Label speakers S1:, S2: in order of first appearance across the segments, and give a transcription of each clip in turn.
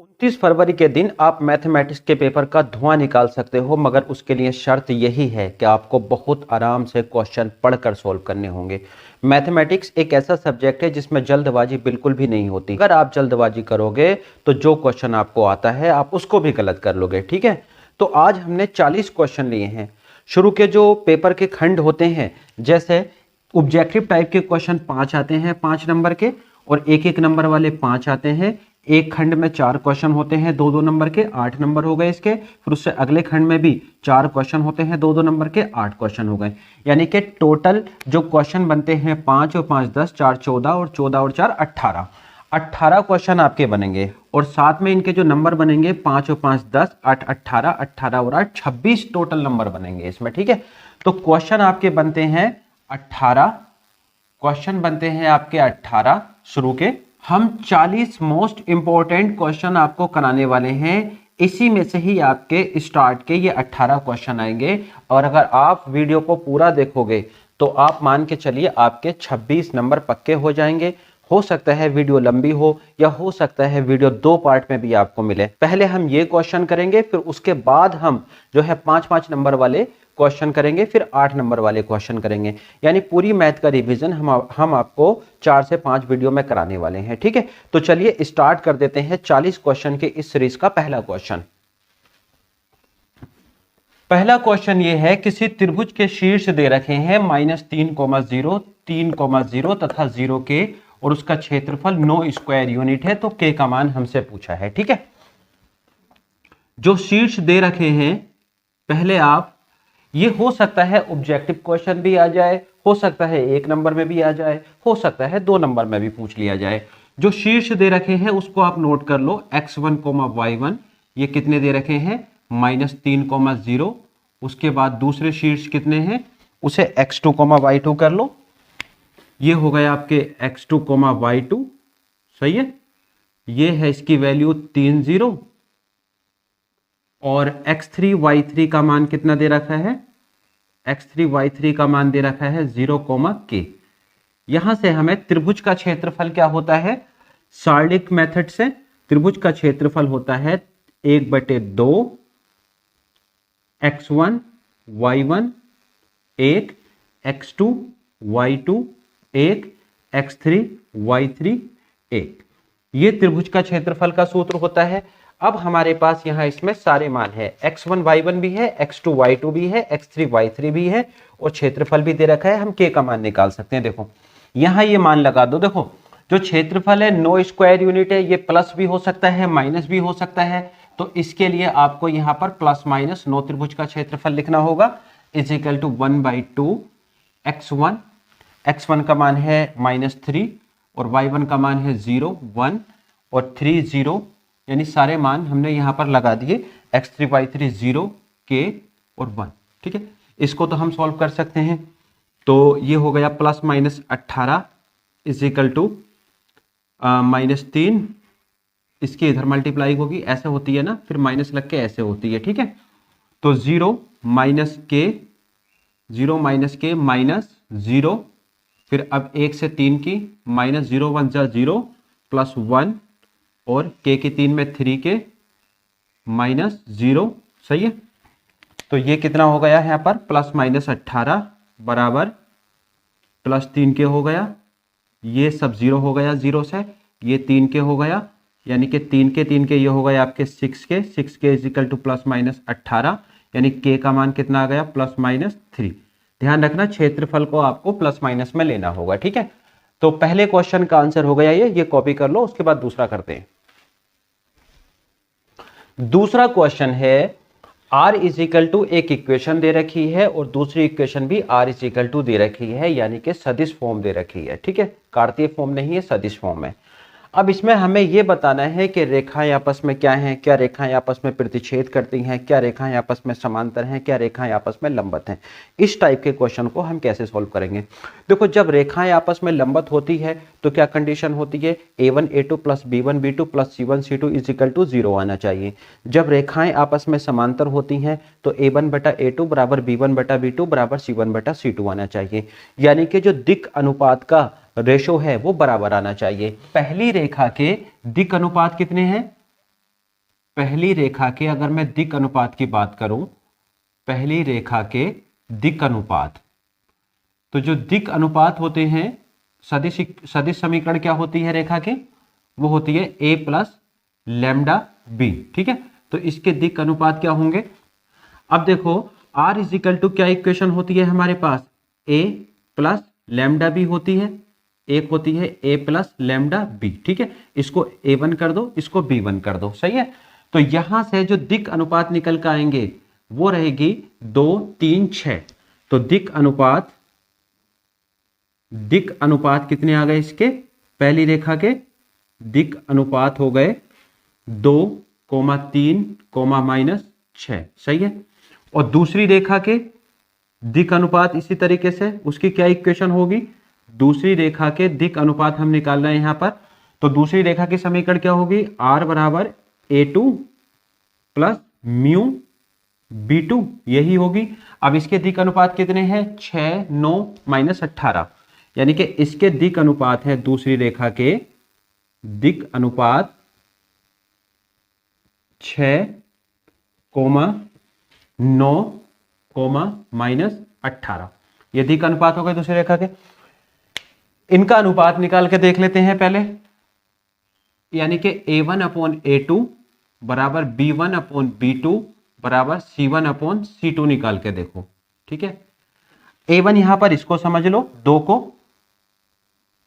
S1: 29 फरवरी के दिन आप मैथमेटिक्स के पेपर का धुआं निकाल सकते हो, मगर उसके लिए शर्त यही है कि आपको बहुत आराम से क्वेश्चन पढ़कर सॉल्व करने होंगे। मैथमेटिक्स एक ऐसा सब्जेक्ट है जिसमें जल्दबाजी बिल्कुल भी नहीं होती। अगर आप जल्दबाजी करोगे तो जो क्वेश्चन आपको आता है आप उसको भी गलत कर लोगे। ठीक है, तो आज हमने 40 क्वेश्चन लिए हैं। शुरू के जो पेपर के खंड होते हैं, जैसे ऑब्जेक्टिव टाइप के क्वेश्चन 5 आते हैं 5 नंबर के, और एक एक नंबर वाले 5 आते हैं। एक खंड में 4 क्वेश्चन होते हैं 2-2 नंबर के, 8 नंबर हो गए इसके। फिर उससे अगले खंड में भी 4 क्वेश्चन होते हैं 2-2 नंबर के, 8 क्वेश्चन हो गए। यानी कि टोटल जो क्वेश्चन बनते हैं 5 और 5 10, 4 14 और 14 और 4 18। 18 क्वेश्चन आपके बनेंगे, और साथ में इनके जो नंबर बनेंगे 5 और 5 10, 8 18, 18 और 8 26 टोटल नंबर बनेंगे इसमें। ठीक है, तो क्वेश्चन आपके बनते हैं 18 क्वेश्चन बनते हैं आपके 18 शुरू के। हम 40 मोस्ट इंपॉर्टेंट क्वेश्चन आपको कराने वाले हैं। इसी में से ही आपके स्टार्ट के ये 18 क्वेश्चन आएंगे, और अगर आप वीडियो को पूरा देखोगे तो आप मान के चलिए आपके 26 नंबर पक्के हो जाएंगे। हो सकता है वीडियो लंबी हो, या हो सकता है वीडियो 2 पार्ट में भी आपको मिले। पहले हम ये क्वेश्चन करेंगे, फिर उसके बाद हम जो है 5-5 नंबर वाले क्वेश्चन करेंगे, फिर 8 नंबर वाले क्वेश्चन करेंगे। यानी पूरी मैथ का रिवीजन हम आपको 4 से 5 वीडियो में कराने वाले हैं। ठीक है, तो चलिए स्टार्ट कर देते हैं 40 क्वेश्चन के इस सीरीज का पहला क्वेश्चन। पहला क्वेश्चन ये है, किसी त्रिभुज के शीर्ष दे रखे हैं -3,0, 3,0 तथा 0 के, और उसका क्षेत्रफल 9 स्क्वायर यूनिट है। तो के का मान हमसे पूछा है। ठीक है, जो शीर्ष दे रखे हैं, पहले आप, ये हो सकता है ऑब्जेक्टिव क्वेश्चन भी आ जाए, हो सकता है 1 नंबर में भी आ जाए, हो सकता है 2 नंबर में भी पूछ लिया जाए। जो शीर्ष दे रखे हैं उसको आप नोट कर लो, x1, y1, ये कितने दे रखे हैं -3,0। उसके बाद दूसरे शीर्ष कितने हैं, उसे x2, y2 कर लो। ये हो गए आपके x2, y2, सही है। ये है इसकी वैल्यू 30, और x3, y3 का मान कितना दे रखा है, x3, y3 का मान दे रखा है 0, k। यहां से हमें त्रिभुज का क्षेत्रफल क्या होता है, सार्डिक मेथड से त्रिभुज का क्षेत्रफल होता है 1/2 x1, y1 1, x2, y2 1, x3, y3 1। ये त्रिभुज का क्षेत्रफल का सूत्र होता है। अब हमारे पास यहां इसमें सारे मान है, x1, y1 भी है, x2, y2 भी है, x3, y3 भी है, और क्षेत्रफल भी दे रखा है। हम के का मान निकाल सकते हैं। देखो यहां ये मान लगा दो। देखो जो क्षेत्रफल है 9 स्क्वायर यूनिट है, ये प्लस भी हो सकता है माइनस भी हो सकता है। तो इसके लिए आपको यहां पर प्लस माइनस 9 त्रिभुज का क्षेत्रफल लिखना होगा, is equal to 1/2 x1, x1 का मान है -3, और y1 का मान है 0, 1 और 3 0, यानी सारे मान हमने यहां पर लगा दिए, x3, y3 0, k और 1। ठीक है, इसको तो हम सॉल्व कर सकते हैं। तो ये हो गया +-18 इज इक्वल टू -3, इसकी इधर मल्टीप्लाई होगी, ऐसे होती है ना, फिर माइनस लग के ऐसे होती है। ठीक है, तो 0 - k, 0 - k -0, फिर अब 1 से 3 की, -0 1 जा 0 +1, और k की 3 में 3 के -0, सही है। तो ये कितना हो गया है यहाँ पर, +-18 बराबर +3 के हो गया, ये सब 0 हो गया 0 से, ये 3 के हो गया, यानी कि 3 के ये हो गए आपके 6 के इज इक्वल टू +-18, यानी k का मान कितना आ गया, +-3। ध्यान रखना क्षेत्रफल को आपको प्लस माइनस में लेना होगा। ठीक है, तो पहले क्वेश्चन का आंसर हो गया ये कॉपी कर लो। उसके बाद दूसरा करते हैं। दूसरा क्वेश्चन है, r इज इक्वल टू एक इक्वेशन दे रखी है, और दूसरी इक्वेशन भी r इज इक्वल टू दे रखी है, यानी कि सदिश फॉर्म दे रखी है। ठीक है, कार्तीय फॉर्म नहीं है, सदिश फॉर्म है। अब इसमें हमें यह बताना है कि रेखाएं आपस में क्या हैं, क्या रेखाएं आपस में प्रतिच्छेद करती हैं, क्या रेखाएं आपस में समांतर हैं, क्या रेखाएं आपस में लंबवत हैं। इस टाइप के क्वेश्चन को हम कैसे सॉल्व करेंगे। देखो जब रेखाएं आपस में लंबवत होती है तो क्या कंडीशन होती है, a1 a2 + b1 b2 + c1 c2 is equal to 0 आना चाहिए। जब रेखाएं आपस में समांतर होती हैं तो a1/a2 बराबर b1/b2 बराबर c1/c2 आना चाहिए, यानी कि जो दिक् अनुपात का रेशो है वो बराबर आना चाहिए। पहली रेखा के दिक् अनुपात कितने हैं, पहली रेखा के अगर मैं दिक् अनुपात की बात करूं, पहली रेखा के दिक् अनुपात, तो जो दिक् अनुपात होते हैं सदिश समीकरण क्या होती है रेखा के, वो होती है a प्लस लैम्डा बी। ठीक है, तो इसके दिक् अनुपात क्या होंगे। अब देखो r इज इक्वल टू क्या इक्वेशन होती है हमारे पास, a प्लस लैम्डा बी होती है, एक होती है a प्लस लैम्डा बी। ठीक है, इसको a1 कर दो, इसको b1 कर दो, सही है। तो यहां से जो दिक् अनुपात निकल कर आएंगे वो रहेगी 2 3 6। तो दिक् अनुपात कितने आ गए इसके, पहली रेखा के दिक् अनुपात हो गए 2, 3, -6, सही है। और दूसरी रेखा के दिक् अनुपात इसी तरीके से, उसकी क्या इक्वेशन होगी, दूसरी रेखा के दिक् अनुपात हम निकाल रहे हैं यहां पर। तो दूसरी रेखा की समीकरण क्या होगी, r बराबर a2 प्लस म्यू b2, यही होगी। अब इसके दिक् अनुपात कितने हैं, 6, 9, -18, यानी कि इसके दिक् अनुपात है, दूसरी रेखा के दिक् अनुपात 6, 9, -18, ये दिक् अनुपात हो गए दूसरी रेखा के। इनका अनुपात निकाल के देख लेते हैं पहले, यानी कि a1/a2 बराबर b1/b2 बराबर c1/c2 निकाल के देखो। ठीक है, a1 यहां पर इसको समझ लो 2 को,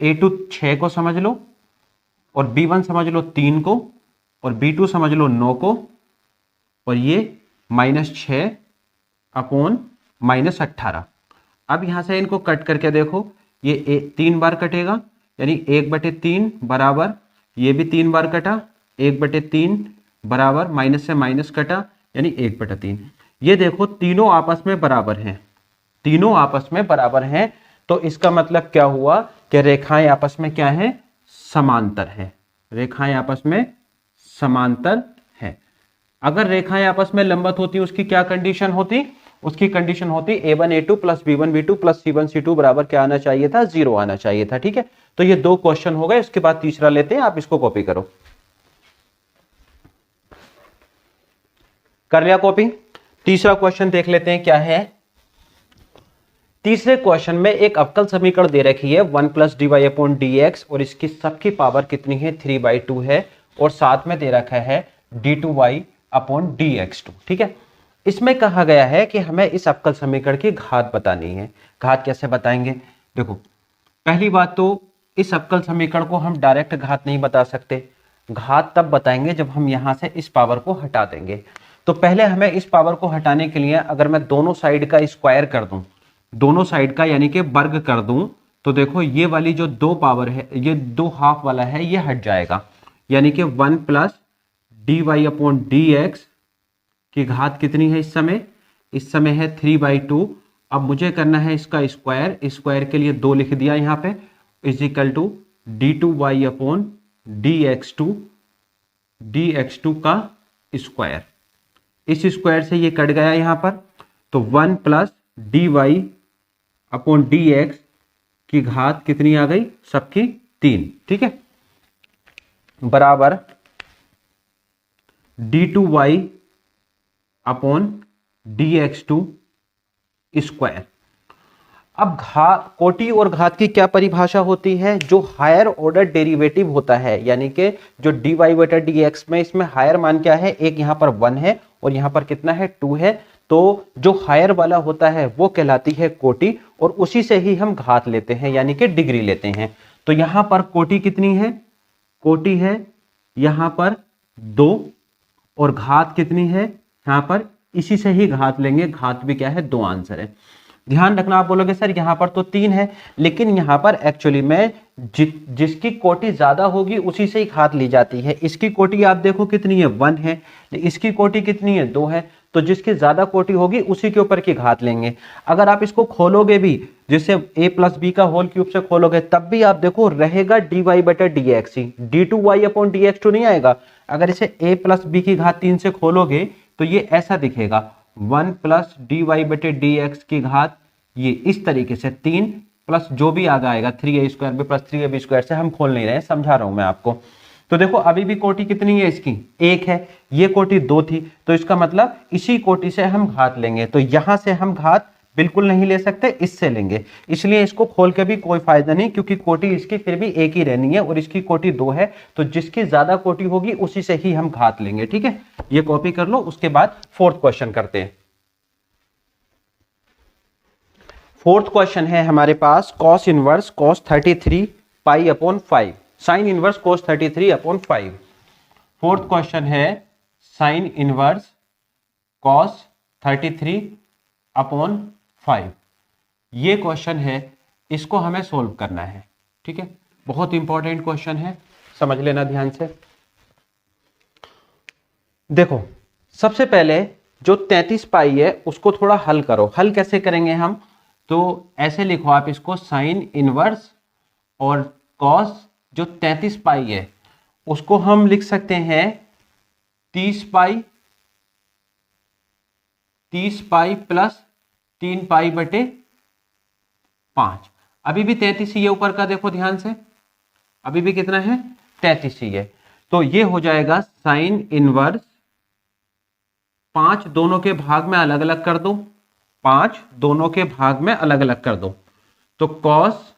S1: a2 6 को समझ लो, और b1 समझ लो 3 को, और b2 समझ लो 9 को, और ये -6/-18। अब यहां से इनको कट करके देखो, ये 3 बार कटेगा, यानी 1/3 बराबर, ये भी 3 बार कटा, 1/3 बराबर माइनस से माइनस कटा, यानी 1/3। ये देखो तीनों आपस में बराबर हैं, तीनों आपस में बराबर हैं। तो इसका मतलब क्या हुआ कि रेखाएं आपस में क्या है, समांतर है, रेखाएं आपस में समांतर है। अगर रेखाएं आपस में लंबवत होती उसकी क्या कंडीशन होती, उसकी कंडीशन होती a1a2 plus b1b2 plus c1c2 बराबर क्या आना चाहिए था, 0 आना चाहिए था। ठीक है, तो ये 2 क्वेश्चन हो गए। इसके बाद तीसरा लेते हैं, आप इसको कॉपी करो। कर लिया कॉपी। तीसरा क्वेश्चन देख लेते हैं क्या है। तीसरे क्वेश्चन में एक अवकल समीकरण दे रखी है 1 + dy/dx, और इसकी सबकी पावर कितनी है, 3/2 है, और साथ में दे रखा है d2y/dx2। ठीक है, इसमें कहा गया है कि हमें इस अवकल समीकरण की घात बतानी है। घात कैसे बताएंगे, देखो पहली बात तो इस अवकल समीकरण को हम डायरेक्ट घात नहीं बता सकते, घात तब बताएंगे जब हम यहां से इस पावर को हटा देंगे। तो पहले हमें इस पावर को हटाने के लिए अगर मैं दोनों साइड का स्क्वायर कर दूं, दोनों साइड का यानी कि वर्ग कर दूं, तो देखो ये वाली जो 2 पावर है, ये 2 हाफ वाला है, ये हट जाएगा, यानी कि 1 + dy/dx की घात कितनी है इस समय है 3/2। अब मुझे करना है इसका स्क्वायर, स्क्वायर के लिए 2 लिख दिया यहां पे, = d2y/dx2 का स्क्वायर। इस स्क्वायर से ये कट गया यहां पर, तो 1 + dy/dx की घात कितनी आ गई, सबकी 3। ठीक है, बराबर d2y/dx2 स्क्वायर। अब कोटि और घात की क्या परिभाषा होती है, जो हायर ऑर्डर डेरिवेटिव होता है, यानी कि जो dy/dx में इसमें हायर मान क्या है, एक यहां पर 1 है और यहां पर कितना है, 2 है। तो जो हायर वाला होता है वो कहलाती है कोटि, और उसी से ही हम घात लेते हैं, यानी कि डिग्री लेते हैं। तो यहां पर कोटि कितनी है, कोटि है यहां पर 2, और घात कितनी है यहां पर, इसी से ही घात लेंगे, घात भी क्या है, 2 आंसर है। ध्यान रखना, आप बोलोगे सर यहां पर तो 3 है, लेकिन यहां पर एक्चुअली में जिसकी कोटि ज्यादा होगी उसी से ही घात ली जाती है। इसकी कोटि आप देखो कितनी है, 1 है, इसकी कोटि कितनी है, 2 है, तो जिसकी ज्यादा कोटि होगी उसी के ऊपर की घात लेंगे। अगर आप इसको खोलोगे भी, जिससे a + b का होल क्यूब से खोलोगे, तब भी आप देखो रहेगा dy/dx ही, d2y/dx2 नहीं आएगा। अगर इसे a + b की घात 3 से खोलोगे तो ये ऐसा दिखेगा, 1 + dy/dx की घात, ये इस तरीके से 3 प्लस जो भी आगे आएगा 3a² + 3ab² से हम खोल नहीं रहे हैं, समझा रहा हूं मैं आपको। तो देखो अभी भी कोटि कितनी है इसकी, एक है, ये कोटि दो थी, तो इसका मतलब इसी कोटि से हम घात लेंगे। तो यहां से हम घात बिल्कुल नहीं ले सकते, इससे लेंगे, इसलिए इसको खोल के भी कोई फायदा नहीं, क्योंकि कोटि इसकी फिर भी एक ही रहनी है और इसकी कोटि दो है, तो जिसकी ज्यादा कोटि होगी उसी से ही हम घात लेंगे। ठीक है, ये कॉपी कर लो। उसके बाद फोर्थ क्वेश्चन करते हैं। फोर्थ क्वेश्चन है हमारे पास cos inverse cos 33 pi upon 5, sine inverse cos 33 upon 5। Fourth question है साइन इनवर्स कॉस 33 अपॉन 5। ये क्वेश्चन है, इसको हमें सोल्व करना है। ठीक है, बहुत इंपॉर्टेंट क्वेश्चन है, समझ लेना ध्यान से। देखो सबसे पहले जो 33 पाई है उसको थोड़ा हल करो। हल कैसे करेंगे हम, तो ऐसे लिखो आप इसको, साइन इनवर्स और कॉस जो 33 पाई है उसको हम लिख सकते हैं 30 पाई प्लस 3 पाई बटे 5। अभी भी 33 ही है ऊपर का, देखो ध्यान से, अभी भी कितना है, 33 ही है। तो ये हो जाएगा साइन इनवर्स, 5 दोनों के भाग में अलग अलग कर दो, 5 दोनों के भाग में अलग अलग कर दो, तो कॉस,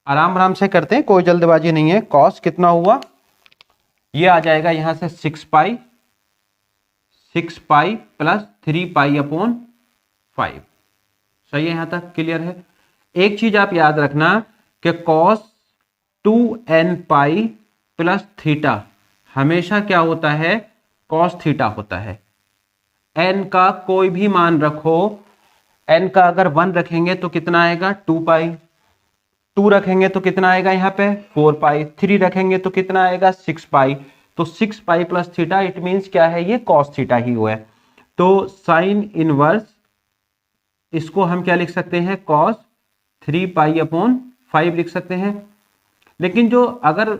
S1: आराम आराम से करते हैं, कोई जल्दबाजी नहीं है। कॉस कितना हुआ, ये आ जाएगा यहां से 6 पाई प्लस 3 पाई अपॉन 5। सही है, यहां तक क्लियर है। एक चीज आप याद रखना कि cos 2n pi plus theta हमेशा क्या होता है, कॉस थीटा होता है। n का कोई भी मान रखो, n का अगर 1 रखेंगे तो कितना आएगा, 2 पाई, 2 रखेंगे तो कितना आएगा यहाँ पे 4 पाई, 3 रखेंगे तो कितना आएगा 6 पाई। तो 6 pi plus theta, it means क्या है, ये कॉस थीटा ही हुआ है। तो साइन इनवर्स, इसको हम क्या लिख सकते हैं, कॉस 3 पाई अपॉन 5 लिख सकते हैं। लेकिन जो अगर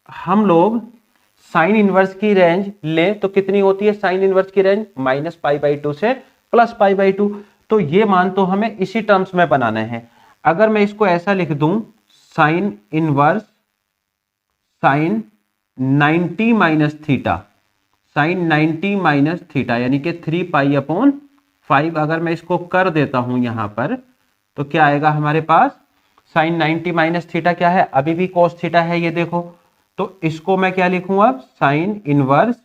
S1: हम लोग साइन इनवर्स की रेंज ले तो कितनी होती है, साइन इनवर्स की रेंज -π/2 से +π/2। तो ये मान तो हमें इसी टर्म्स में बनाना है। अगर मैं इसको ऐसा लिख दूं, sine inverse sine 90 minus theta, sine 90 minus theta यानी कि 3 पाई अपॉन 5, अगर मैं इसको कर देता हूं यहां पर, तो क्या आएगा हमारे पास, साइन 90 माइनस थीटा क्या है, अभी भी कॉस थीटा है, ये देखो। तो इसको मैं क्या लिखूंगा, साइन इनवर्स,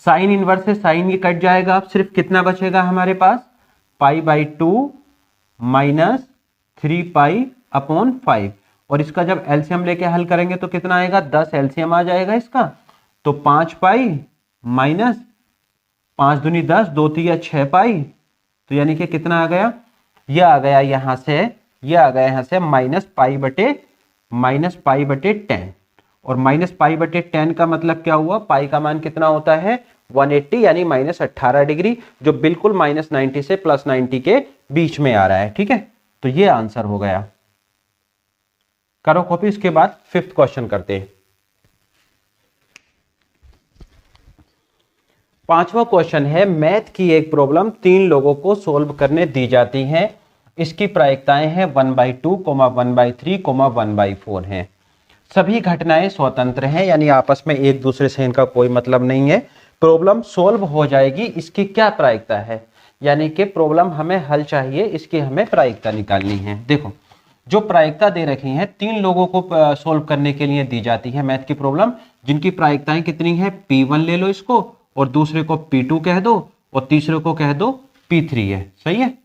S1: साइन इनवर्स से साइन ये कट जाएगा, अब सिर्फ कितना बचेगा हमारे पास, π/2 माइनस 3 पाई अपॉन 5। और इसका जब एलसीएम लेके हल करेंगे तो कितना आएगा, 10 एलसीएम आ जाएगा इसका। तो 5 पाई माइनस 5 दूनी 10, 2 तिया 6 पाई, तो यानी कि कितना आ गया, ये आ गया यहां से, ये आ गया यहां से -π/10। और -π/10 का मतलब क्या हुआ, पाई का मान कितना होता है 180 यानी -18 डिग्री, जो बिल्कुल -90 से +90 के बीच में आ रहा है। ठीक है, तो ये आंसर हो गया। करो कॉपी। इसके बाद 5th क्वेश्चन करते हैं। 5वां क्वेश्चन है, मैथ की एक प्रॉब्लम 3 लोगों को सोल्व करने दी जाती है। इसकी प्रायिकताएं हैं 1/2, 1/3, 1/4 हैं। सभी घटनाएं स्वतंत्र हैं, यानी आपस में एक दूसरे से इनका कोई मतलब नहीं है। प्रॉब्लम सोल्व हो जाएगी, इसकी क्या प्रायिकता है, यानी कि प्रॉब्लम हमें हल चाहिए, इसकी हमें प्रायिकता निकालनी है। देखो जो प्रायिकता दे रखी है, 3 लोगों को सोल्व करने के लिए दी जाती है मैथ की प्रॉब्लम, जिनकी प्रायिकताएं कितनी है, P1 ले लो इसको, और दूसरे को P2 कह दो, और तीसरे को कह दो P3 है। सही है।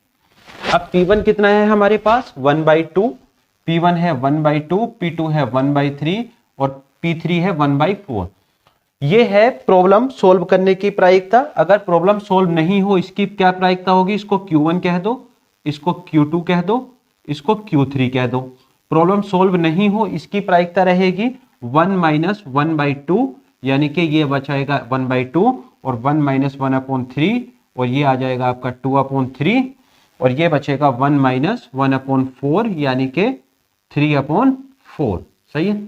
S1: अब P1 कितना है हमारे पास 1/2, P1 है 1/2, P2 है 1/3 और P3 है 1/4। ये है प्रॉब्लम सोल्व करने की प्रायिकता। अगर प्रॉब्लम सोल्व नहीं हो, इसकी क्या प्रायिकता होगी, इसको Q1 कह दो, इसको Q2 कह दो, इसको Q3 कह दो। प्रॉब्लम सोल्व नहीं हो, इसकी प्रायिकता रहेगी 1 - 1/2, यानी कि ये बचाएगा 1/2 और 1 - 1/3, और ये आ जाएगा आपका 2/3, और ये बचेगा 1 - 1/4 यानी कि 3/4। सही है।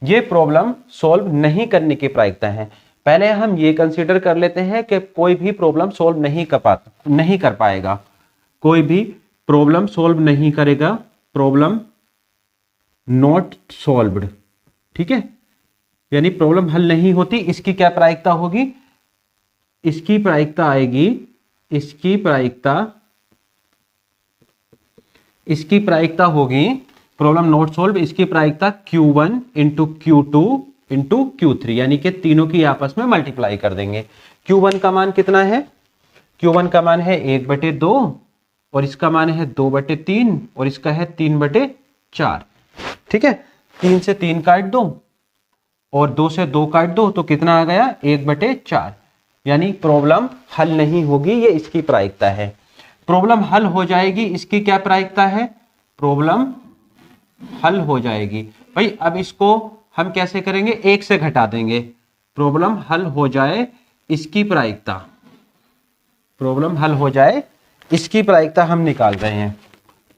S1: ये प्रॉब्लम सोल्व नहीं करने की प्रायिकता है। पहले हम ये कंसीडर कर लेते हैं कि कोई भी प्रॉब्लम सोल्व नहीं कर पाएगा, कोई भी प्रॉब्लम सोल्व नहीं करेगा, प्रॉब्लम नॉट सॉल्व्ड, ठीक है, यानी प्रॉब्लम हल नहीं होती। इसकी क्या प्रायिकता होगी, इसकी प्रायिकता आएगी, इसकी प्रायिकता होगी प्रॉब्लम नॉट सॉल्व, इसकी प्रायिकता Q1 into Q2 into Q3, यानी कि तीनों की आपस में मल्टीप्लाई कर देंगे। Q1 का मान कितना है, Q1 का मान है 1/2 और इसका मान है 2/3 और इसका है 3/4, ठीक है। 3 से 3 काट दो और 2 से 2 काट दो तो कितना आ गया, 1/4, यानी प्रॉब्लम हल नहीं होगी, ये इसकी प्रायिकता है। प्रॉब्लम हल हो जाएगी, इसकी क्या प्रायिकता है, प्रॉब्लम हल हो जाएगी। भाई अब इसको हम कैसे करेंगे, 1 से घटा देंगे, प्रॉब्लम हल हो जाए इसकी प्रायिकता, प्रॉब्लम हल हो जाए इसकी प्रायिकता हम निकाल रहे हैं।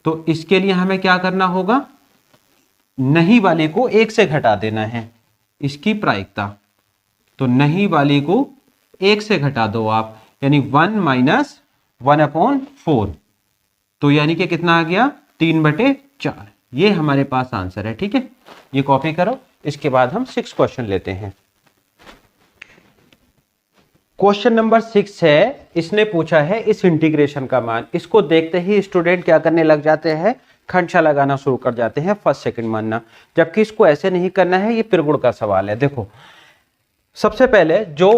S1: तो इसके लिए हमें क्या करना होगा, नहीं वाले को 1 से घटा देना है इसकी प्रायिकता, तो नहीं वाली को 1 से घटा दो आप, यानी 1 माइनस 1/4, तो यानी कि कितना आ गया, 3/4। ये हमारे पास आंसर है, ठीक है, ये कॉपी करो। इसके बाद हम 6 क्वेश्चन लेते हैं। क्वेश्चन नंबर 6 है, इसने पूछा है इस इंटीग्रेशन का मान। इसको देखते ही स्टूडेंट क्या करने लग जाते हैं, खंडशा लगाना शुरू कर जाते हैं, फर्स्ट सेकंड मानना, जबकि इसको ऐसे नहीं करना है, ये त्रिगुण का सवाल है। देखो सबसे पहले जो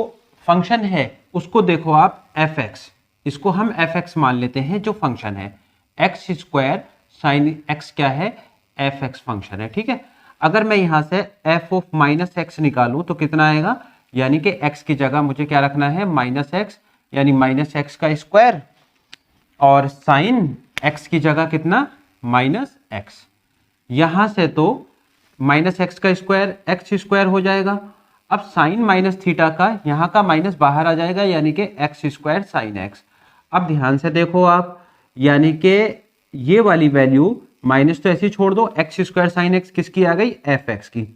S1: फंक्शन है उसको देखो आप f(x), इसको हम f(x) मान लेते हैं, जो फंक्शन है x² sin x क्या है, f(x) फंक्शन है, ठीक है। अगर मैं यहां से f(-x) निकालूं तो कितना आएगा, यानी कि x की जगह मुझे क्या रखना है, -x, यानी -x², और sin x की जगह कितना, -x। यहां से तो -x² x² हो जाएगा। अब साइन माइनस थीटा का यहां का माइनस बाहर आ जाएगा, यानी कि x² sin x। अब ध्यान से देखो आप, यानी कि ये वाली वैल्यू माइनस तो ऐसी छोड़ दो, x² sin x किसकी आ गई, f(x) की।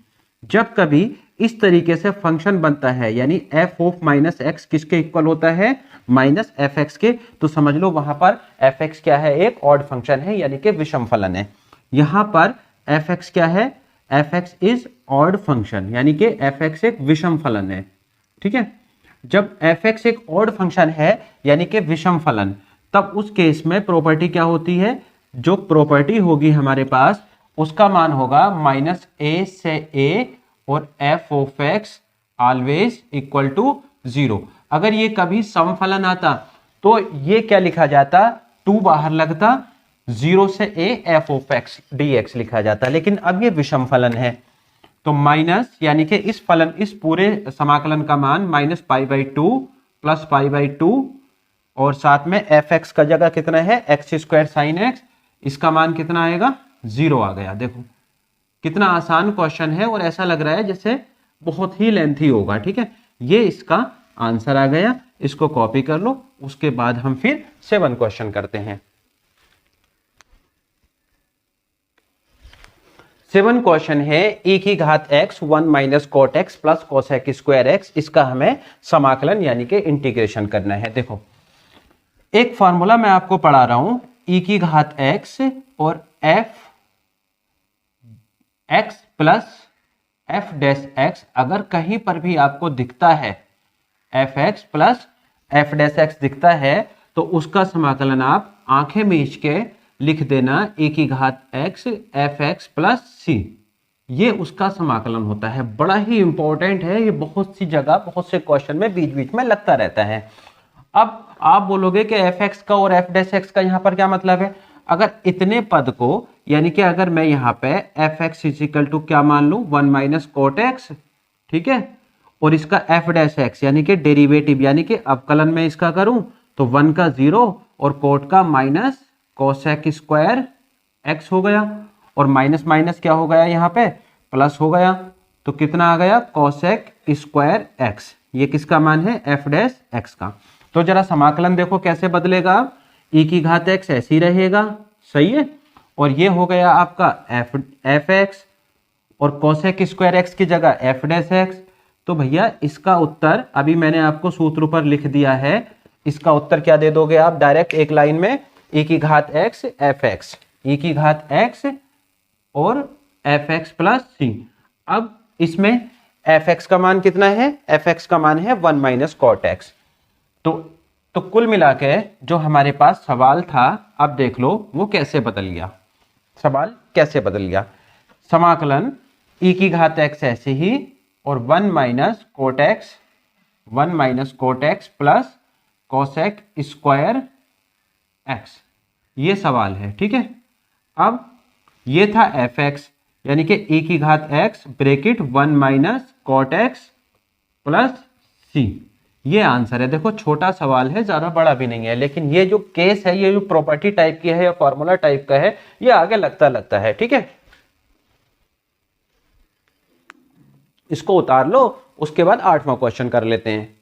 S1: जब कभी इस तरीके से फंक्शन बनता है, यानी f(-x) किसके इक्वल होता है, -f(x) के, तो समझ लो वहां पर f(x) क्या है, एक ऑड फंक्शन है, यानी कि विषम फलन है। यहां पर f(x) क्या है, f(x) इज ऑड फंक्शन, यानी कि f(x) एक विषम फलन है, ठीक है। जब f(x) एक ऑड फंक्शन है यानी कि विषम फलन, तब उस केस में प्रॉपर्टी क्या होती है, जो प्रॉपर्टी होगी हमारे पास उसका मान होगा -a से a और f(x) ऑलवेज इक्वल टू 0। अगर ये कभी सम फलन आता तो ये क्या लिखा जाता, 2 बाहर लगता, 0 से a f(x) dx लिखा जाता, लेकिन अब ये विषम फलन है, तो माइनस, यानी कि इस फलन, इस पूरे समाकलन का मान -π/2 प्लस π/2, और साथ में f(x) का जगह कितना है, x² sin x, इसका मान कितना आएगा, 0 आ गया। देखो कितना आसान क्वेश्चन है और ऐसा लग रहा है जैसे बहुत ही लेंथी होगा, ठीक है। ये इसका आंसर आ गया, इसको कॉपी कर लो। उसके बाद हम फिर 7 क्वेश्चन करते हैं। 7 क्वेश्चन है, e⁻x 1 - cot x plus cosec² x, इसका हमें समाकलन यानी कि इंटीग्रेशन करना है। देखो एक फॉर्मूला मैं आपको पढ़ा रहा हूं, e⁻x और f(x) प्लस f'(x), अगर कहीं पर भी आपको दिखता है f(x) प्लस f'(x) दिखता है तो उसका समाकलन आप आंखें मीच के लिख देना, e⁻x f(x) प्लस c, ये उसका समाकलन होता है। बड़ा ही इंपॉर्टेंट है ये, बहुत सी जगह बहुत से क्वेश्चन में बीच बीच में लगता रहता है। अब आप बोलोगे कि f(x) का और f'(x) का यहाँ पर क्या मतलब है, अगर इतने पद को, यानी कि अगर मैं यहाँ पे f(x) इक्वल टू क्या मान लूं, 1 - cot x, ठीक है, और इसका f'(x) यानी कि डेरिवेटिव, यानी कि अवकलन में इसका करूं तो 1 का 0 और cot का माइनस cosec² x हो गया, और माइनस माइनस क्या हो गया, यहाँ पे प्लस हो गया, तो कितना आ गया, cosec² x। ये किसका मान है, f'(x) का। तो जरा समाकलन देखो कैसे बदलेगा, e⁻x ऐसे ही रहेगा, सही है, और ये हो गया आपका f(x) और cosec² x की जगह f'(x). तो भैया इसका उत्तर अभी मैंने आपको सूत्र पर लिख दिया है, इसका उत्तर क्या दे दोगे आप डायरेक्ट एक लाइन में, e⁻x f(x), e⁻x और एफ एक्स प्लस सी। अब इसमें एफ एक्स का मान कितना है, एफ एक्स का मान है 1 माइनस कॉट एक्स। तो कुल मिला के जो हमारे पास सवाल था, अब देख लो वो कैसे बदल गया। सवाल कैसे बदल गया, समाकलन e की घात x ऐसे ही और 1 minus cot x, 1 minus cot x plus cosec square x, ये सवाल है। ठीक है, अब ये था एफ एक्स यानी कि e की घात x bracket 1 minus cot x plus c, ये आंसर है। देखो छोटा सवाल है, ज्यादा बड़ा भी नहीं है, लेकिन ये जो केस है, ये जो प्रॉपर्टी टाइप की है या फॉर्मूला टाइप का है, ये आगे लगता है। ठीक है, इसको उतार लो, उसके बाद 8वां क्वेश्चन कर लेते हैं।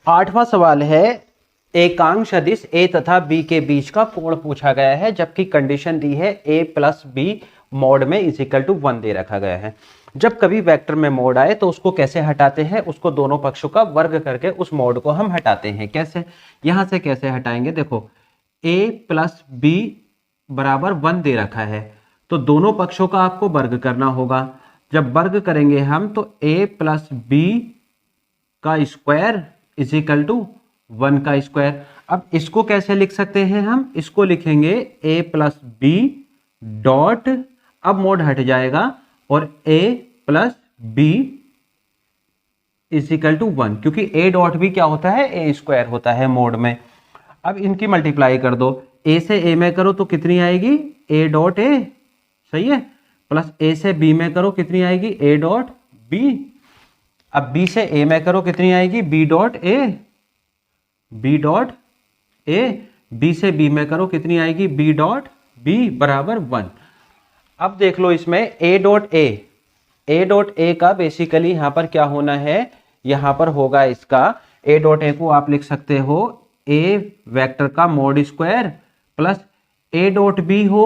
S1: 8वां सवाल है, एकांक सदिश a तथा b के बीच का कोण पूछा गया है, जबकि कंडीशन दी है a प्लस बी मॉड में इज इक्वल टू 1 दे रखा गया है। जब कभी वेक्टर में मोड आए तो उसको कैसे हटाते हैं, उसको दोनों पक्षों का वर्ग करके उस मोड को हम हटाते हैं। कैसे, यहां से कैसे हटाएंगे, देखो a प्लस बी बराबर 1 दे रखा है, तो दोनों पक्षों का आपको वर्ग करना होगा। जब वर्ग करेंगे हम तो a प्लस बी का स्क्वायर इज इक्वल टू 1 का स्क्वायर। अब इसको कैसे लिख सकते हैं हम, इसको लिखेंगे a प्लस बी डॉट, अब मोड हट जाएगा और a plus B is equal to 1, क्योंकि a डॉट भी क्या होता है, a स्क्वायर होता है मोड में। अब इनकी मल्टीप्लाई कर दो, a से a में करो तो कितनी आएगी, a डॉट a, सही है, प्लस a से b में करो कितनी आएगी, a डॉट b। अब b से a में करो कितनी आएगी, b dot a, b dot a, b से b में करो कितनी आएगी, b डॉट b बराबर 1। अब देख लो इसमें a डॉट a का बेसिकली यहां पर क्या होना है, यहां पर होगा इसका a डॉट a को आप लिख सकते हो a वेक्टर का mode square plus a dot b हो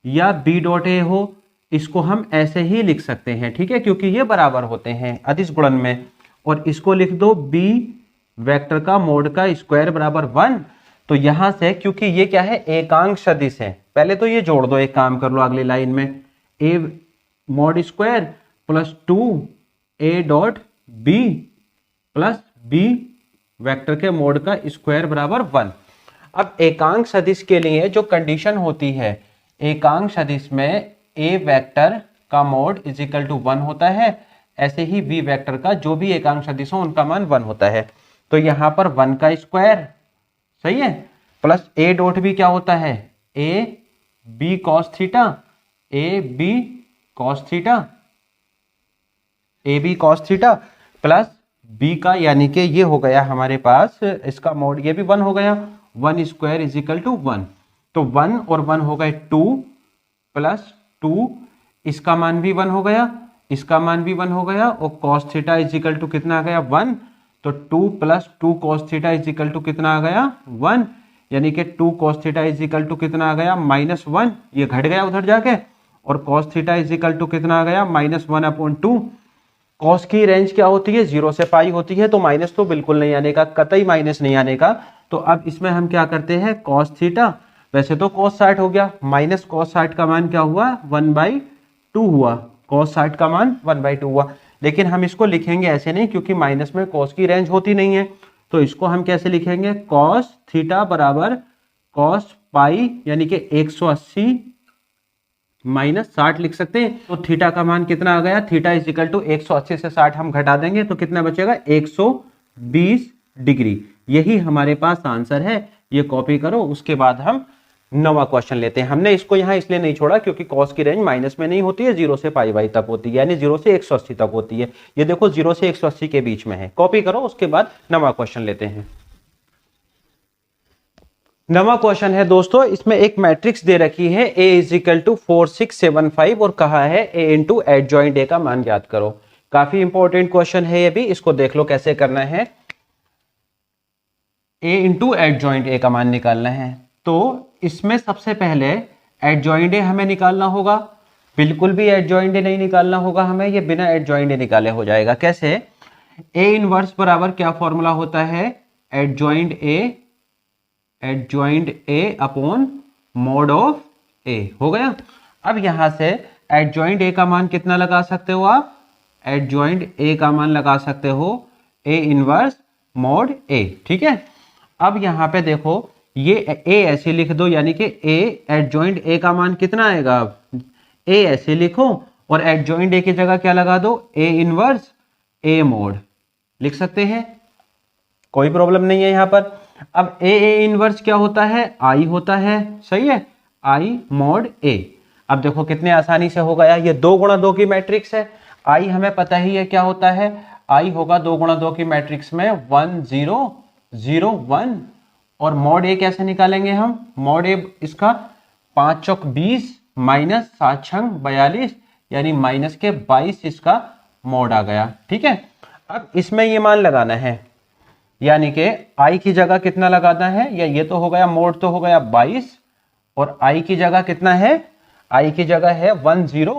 S1: या b डॉट a हो, इसको हम ऐसे ही लिख सकते हैं। ठीक है, क्योंकि ये बराबर होते हैं अदिश गुणन में। और इसको लिख दो b वेक्टर का मोड का स्क्वायर बराबर 1। तो यहां से क्योंकि ये क्या है, एकांक सदिश है, पहले तो ये जोड़ दो, एक काम कर लो अगली लाइन में, a mode square plus 2 a dot b plus b vector के मोड का स्क्वायर बराबर 1। अब एकांक सदिश के लिए जो कंडीशन होती है, एकांक सदिश में a वेक्टर का मोड इज इक्वल टू 1 होता है, ऐसे ही b वेक्टर का जो भी एकांक सदिश हो उनका मान 1 होता है। तो यहां पर 1 का स्क्वायर, सही है, प्लस a डॉट भी क्या होता है, a b cos theta, a b cos theta, a b cos theta plus b का, यानी कि ये हो गया हमारे पास इसका मोड, ये भी 1 हो गया, 1 स्क्वायर इज इक्वल टू 1। तो 1 और 1 हो गए 2 प्लस 2, इसका मान भी 1 हो गया, इसका मान भी 1 हो गया, और cos theta is equal to कितना आ गया, 1। तो 2 plus 2 cos theta is equal to कितना आ गया, 1, यानी कि 2 cos theta is equal to कितना आ गया, -1, ये घट गया उधर जाके, और cos theta is equal to कितना आ गया, -1/2। कॉस की रेंज क्या होती है, 0 से पाई होती है, तो माइनस तो बिल्कुल नहीं आने का, कतई माइनस नहीं आने का। तो अब इसमें हम क्या करते हैं, कॉस थीटा, वैसे तो कॉस 60 हो गया, माइनस कॉस 60 का मान क्या हुआ, 1/2 हुआ, कॉस 60 का मान 1/2 हुआ। लेकिन हम इसको लिखेंगे ऐसे नहीं, क्योंकि माइनस में कॉस की रेंज होती नहीं है, तो इसको हम कैसे लिखेंगे, कॉस थीटा बराबर कॉस पाई, यानी कि 180 माइनस 60 लिख सकते हैं। तो थीटा का मान कितना आ गया, थीटा इज इक्वल टू 180 से 60 हम घटा देंगे तो कितना बचेगा, 120 डिग्री। यही हमारे पास आंसर है, ये कॉपी करो। उसके बाद हम 9वां क्वेश्चन लेते हैं। हमने इसको यहाँ इसलिए नहीं छोड़ा क्योंकि कॉस की रेंज माइनस में नहीं होती है, 0 से पाई बाई तक होती है, यानी 0 से 180 तक होती है। ये देखो 0 से 180 के बीच में है, कॉपी करो। उसके बाद 9वां क्वेश्चन लेते हैं। 9वां क्वेश्चन है दोस्तों, इसमें एक मैट्रिक्स दे रखी है a इज इक्वल टू 4 6 7 5 और कहा है a इंटू एडजॉइंट a का मान ज्ञात करो। काफी इंपॉर्टेंट क्वेश्चन है ये भी, इसको देख लो कैसे करना है। a इंटू एडजॉइंट a का मान निकालना है, तो इसमें सबसे पहले एडजॉइंट a हमें निकालना होगा। बिल्कुल भी एडजॉइंट a नहीं निकालना होगा हमें, ये बिना एडजॉइंट a निकाले हो जाएगा। कैसे, a इनवर्स बराबर क्या फॉर्मूला होता है, adjoint a upon mode of a, हो गया। अब यहां से एडजॉइंट ए का मान कितना लगा सकते हो आप, एडजॉइंट ए का मान लगा सकते हो ए इनवर्स मॉड ए, ठीक है। अब यहां पे देखो ये ए ऐसे लिख दो, यानी कि ए एडजॉइंट ए का मान कितना आएगा, ए ऐसे लिखो और एडजॉइंट ए की जगह क्या लगा दो, ए इनवर्स ए मॉड, लिख सकते हैं, कोई प्रॉब्लम नहीं है यहां पर। अब ए इनवर्स क्या होता है, आई होता है, सही है, आई मॉड ए। अब देखो कितने आसानी से हो गया, ये 2 गुणा 2 की मैट्रिक्स है, आई हमें पता ही है क्या होता है, आई होगा 2 गुणा 2 की मैट्रिक्स में 1 0 0 1, और मॉड ए कैसे निकालेंगे हम, मॉड ए इसका 5 चौक 20 माइनस 7 छंग 42, यानी माइनस के 22 इसका मॉड आ गया, ठीक है। अब इसमें ये मान लगाना है, यानी कि आई की जगह कितना लगाना है, या ये तो हो गया मोड तो हो गया 22, और आई की जगह कितना है, आई की जगह है 1 0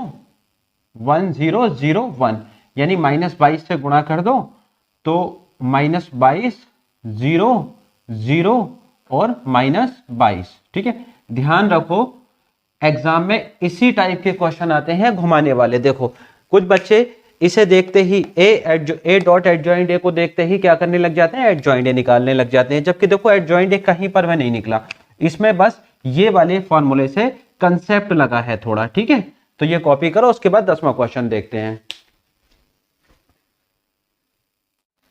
S1: 1 0 0 1, यानी -22 से गुणा कर दो तो -22 0 0 और -22, ठीक है। ध्यान रखो एग्जाम में इसी टाइप के क्वेश्चन आते हैं घुमाने वाले। देखो कुछ बच्चे इसे देखते ही ए डॉट एडजॉइंट ए को देखते ही क्या करने लग जाते हैं, एडजॉइंट ए निकालने लग जाते हैं, जबकि देखो एडजॉइंट ए कहीं पर वह नहीं निकला, इसमें बस ये वाले फॉर्मूले से कंसेप्ट लगा है थोड़ा, ठीक है। तो ये कॉपी करो, उसके बाद 10वां क्वेश्चन देखते हैं।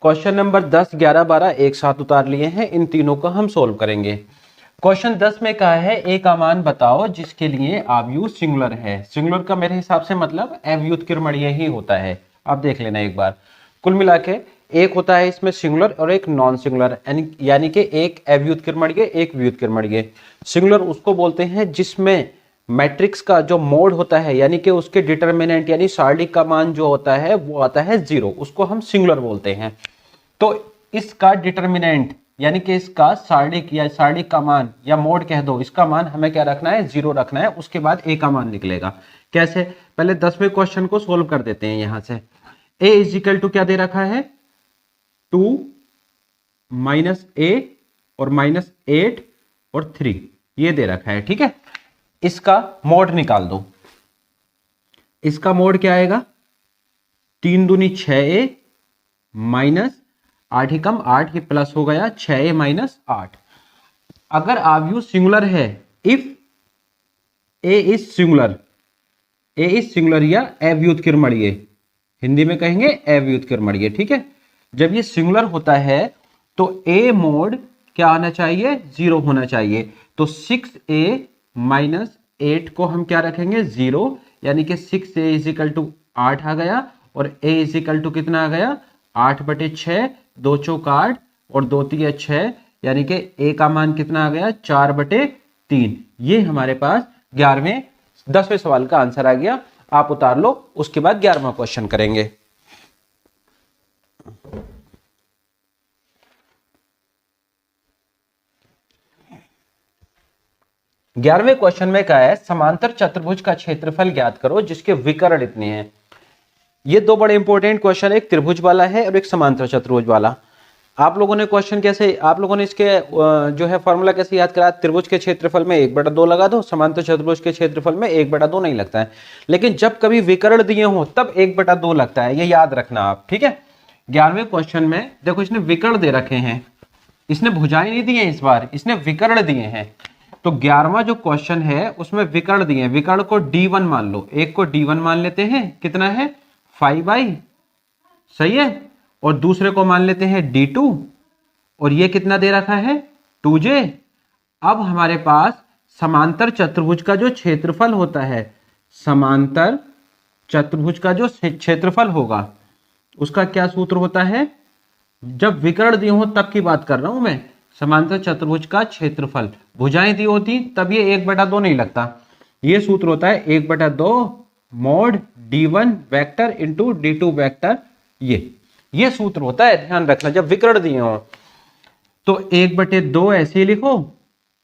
S1: क्वेश्चन नंबर 10 11 12 एक साथ उतार लिए हैं, इन तीनों को हम सोल्व करेंगे। क्वेश्चन 10 में कहा है ए का मान बताओ जिसके लिए अवयुत सिंगुलर है। सिंगुलर का मेरे हिसाब से मतलब अवयुत किरमणीय ही होता है, आप देख लेना एक बार। कुल मिला के एक होता है इसमें सिंगुलर और एक नॉन सिंगुलर, यानी कि एक अवयुत किरमणीय एक व्युत किरमणीय। सिंगुलर उसको बोलते हैं जिसमें मैट्रिक्स का जो मोड होता है, यानी कि उसके डिटर्मिनेंट यानी सारणी का मान जो होता है वो आता है 0, उसको हम सिंगुलर बोलते हैं। तो इसका डिटर्मिनेंट यानी कि इसका सारणिक या सारणिक का मान या मोड कह दो, इसका मान हमें क्या रखना है, 0 रखना है, उसके बाद ए का मान निकलेगा। कैसे, पहले 10वें क्वेश्चन को सोल्व कर देते हैं। यहां से ए इज इक्वल टू क्या दे रखा है, 2 -a और -8 और 3 ये दे रखा है, ठीक है। इसका मोड निकाल दो, इसका मोड क्या आएगा, 3 दूनी 6a माइनस 8 ही कम 8 ही प्लस हो गया 6a माइनस 8। अगर अवयुत सिंगुलर है, if A is singular, A is singular या अवयुत किरमणीय, हिंदी में कहेंगे अवयुत किरमणीय, ठीक है। जब ये सिंगुलर होता है तो ए मोड क्या आना चाहिए, 0 होना चाहिए। तो 6a माइनस 8 को हम क्या रखेंगे, 0, यानी कि 6a इज इक्वल टू 8 आ गया, और a इज इक्वल टू कितना आ गया, 8/6, 2 चौक 8 और 2 तिया 6, यानी कि a का मान कितना आ गया, 4/3। ये हमारे पास 10वें सवाल का आंसर आ गया। आप उतार लो, उसके बाद 11वां क्वेश्चन करेंगे। ग्यारहवें क्वेश्चन में क्या है, समांतर चतुर्भुज का क्षेत्रफल ज्ञात करो जिसके विकर्ण इतने हैं। ये 2 बड़े इंपॉर्टेंट क्वेश्चन, एक त्रिभुज वाला है और एक समांतर चतुर्भुज वाला। आप लोगों ने क्वेश्चन कैसे, आप लोगों ने इसके जो है फॉर्मूला कैसे याद करा, त्रिभुज के क्षेत्रफल में 1/2 लगा दो, समांतर चतुर्भुज के क्षेत्रफल में 1/2 नहीं लगता है, लेकिन जब कभी विकर्ण दिए हो तब 1/2 लगता है, ये याद रखना आप, ठीक है। 11वें क्वेश्चन में देखो इसने विकर्ण दे रखे हैं, इसने भुजाएं नहीं दी है, इस बार इसने विकर्ण दिए हैं। तो 11वां जो क्वेश्चन है उसमें विकर्ण दिए हैं, विकर्ण को D1 मान लो, एक को D1 मान लेते हैं, कितना है 5i, सही है, और दूसरे को मान लेते हैं D2, और ये कितना दे रखा है 2j। अब हमारे पास समांतर चतुर्भुज का जो क्षेत्रफल होता है, समांतर चतुर्भुज का जो क्षेत्रफल होगा उसका क्या सूत्र होता है, जब विकर्ण दिए हो तब की बात कर रहा हूं मैं, समांतर चतुर्भुज का क्षेत्रफल, भुजाएं दी होती तब ये 1/2 नहीं लगता, ये सूत्र होता है 1/2 mode D1 vector into D2 vector, ये सूत्र होता है, ध्यान रखना जब विकर्ण दिए हो। तो 1/2 ऐसे ही लिखो,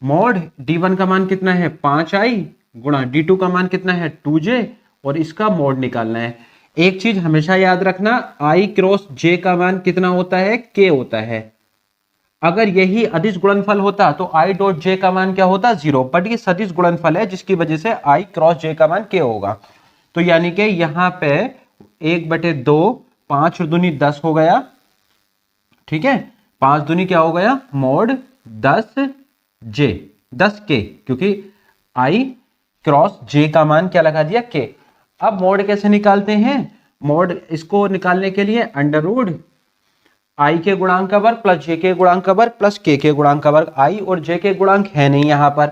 S1: मोड D1 का मान कितना है 5i गुणा D2 का मान कितना है 2j, और इसका मोड निकालना है। एक चीज हमेशा याद रखना, i क्रॉस j का मान कितना होता है, k होता है, अगर यही अदिश गुणनफल होता तो i डॉट j का मान क्या होता 0, बट ये सदिश गुणनफल है जिसकी वजह से i क्रॉस j का मान k होगा। तो यानी कि यहाँ पे 1/2 5 दूनी 10 हो गया, ठीक है, 5 दूनी क्या हो गया मोड 10j 10k, क्योंकि i क्रॉस j का मान क्या लगा दिया k। अब मोड कैसे निकालते हैं, मोड इसको निकालने के लिए अंडर रूट आई के गुणांक का वर्ग प्लस जे के गुणांक का वर्ग प्लस के गुणांक का वर्ग। आई और जे के गुणांक है नहीं यहां पर,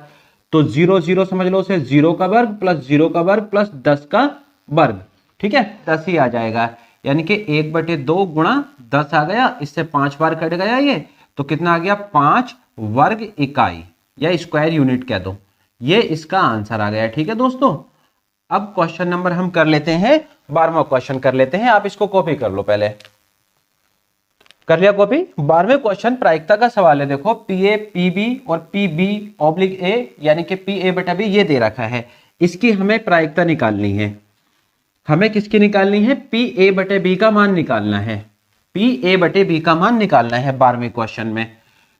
S1: तो 0 0 समझ लो उसे 0 का वर्ग प्लस 0 का वर्ग प्लस 10 का वर्ग, ठीक है, 10 ही आ जाएगा। यानी कि 1/2 गुणा 10 आ गया, इससे 5 बार कट गया ये, तो कितना आ गया 5 वर्ग इकाई या स्क्वायर यूनिट कह दो, ये इसका आंसर आ गया। ठीक है दोस्तों, अब क्वेश्चन नंबर हम कर लेते हैं, 12वां क्वेश्चन कर लेते हैं। आप इसको कॉपी कर लो, पहले कर लिया कॉपी। 12वें क्वेश्चन प्रायिकता का सवाल है। देखो पीए पीबी और पीबी ऑब्लिक ए यानी कि पीए बटा बी ये दे रखा है, इसकी हमें प्रायिकता निकालनी है। हमें किसकी निकालनी है, पी ए बटे बी का मान निकालना है, पी ए बटे बी का मान निकालना है 12वें क्वेश्चन में।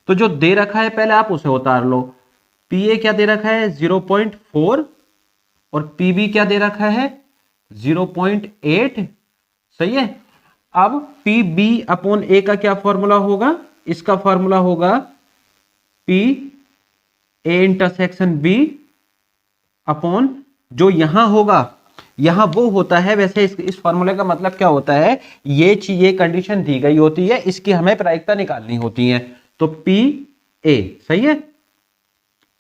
S1: तो जो दे रखा है पहले आप उसे उतार लो। पी ए क्या दे रखा है 0.4 और पीबी क्या दे रखा है 0.8, सही है। अब पी बी अपॉन ए का क्या फॉर्मूला होगा, इसका फॉर्मूला होगा P A intersection B upon, जो यहां होगा यहां वो होता है, वैसे इस फॉर्मूले का मतलब क्या होता है, ये कंडीशन दी गई होती है, इसकी हमें प्रायिकता निकालनी होती है। तो पी ए, सही है,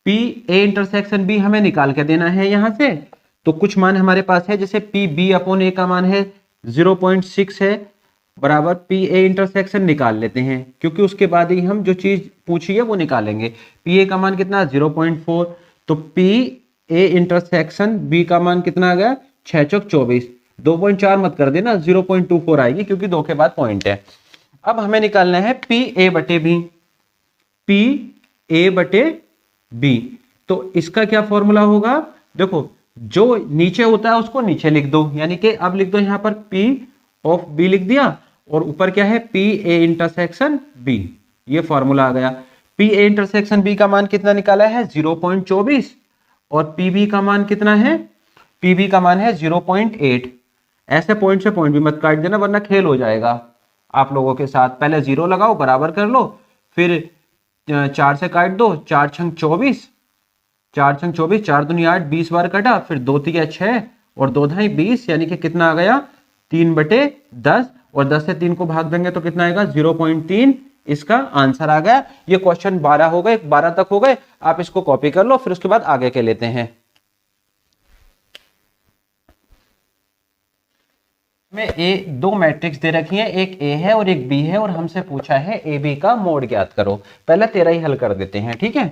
S1: पी ए इंटरसेक्शन बी हमें निकाल के देना है यहां से। तो कुछ मान हमारे पास है, जैसे पी बी अपॉन ए का मान है 0.6 है, बराबर पी ए इंटरसेक्शन निकाल लेते हैं, क्योंकि उसके बाद ही हम जो चीज पूछी है वो निकालेंगे। पी ए का मान कितना 0.4, तो पी ए इंटरसेक्शन बी का मान कितना आ गया 6 चौक 24, 2.4 मत कर देना 0.24 आएगी, क्योंकि 2 के बाद पॉइंट है। अब हमें निकालना है पी ए बटे बी, पी ए बटे बी। तो इसका क्या फॉर्मूला होगा, देखो जो नीचे होता है उसको नीचे लिख दो, यानी कि अब लिख दो यहां पर पी ऑफ बी लिख दिया, और ऊपर क्या है पी ए इंटरसेक्शन बी, ये फॉर्मूला आ गया। पी ए इंटरसेक्शन बी का मान कितना निकाला है 0.24, और पी बी का मान कितना है, पी बी का मान है 0.8। ऐसे पॉइंट से पॉइंट भी मत काट देना, वरना खेल हो जाएगा आप लोगों के साथ। पहले 0 लगाओ, बराबर कर लो, फिर 4 से काट दो, 4 छंग 24, 4 छंग 24, 4 दूनी 8, 20 बार कटा, फिर 2 तिया 6 और 2 धाई 20, यानी कि कितना आ गया 3/10, और 10 से 3 को भाग देंगे तो कितना आएगा 0.3, इसका आंसर आ गया। ये क्वेश्चन 12 हो गए, 12 तक हो गए। आप इसको कॉपी कर लो, फिर उसके बाद आगे के लेते हैं। में ए 2 मैट्रिक्स दे रखी है, एक ए है और एक बी है, और हमसे पूछा है ए बी का मोड ज्ञात करो। पहले 13 ही हल कर देते हैं, ठीक है।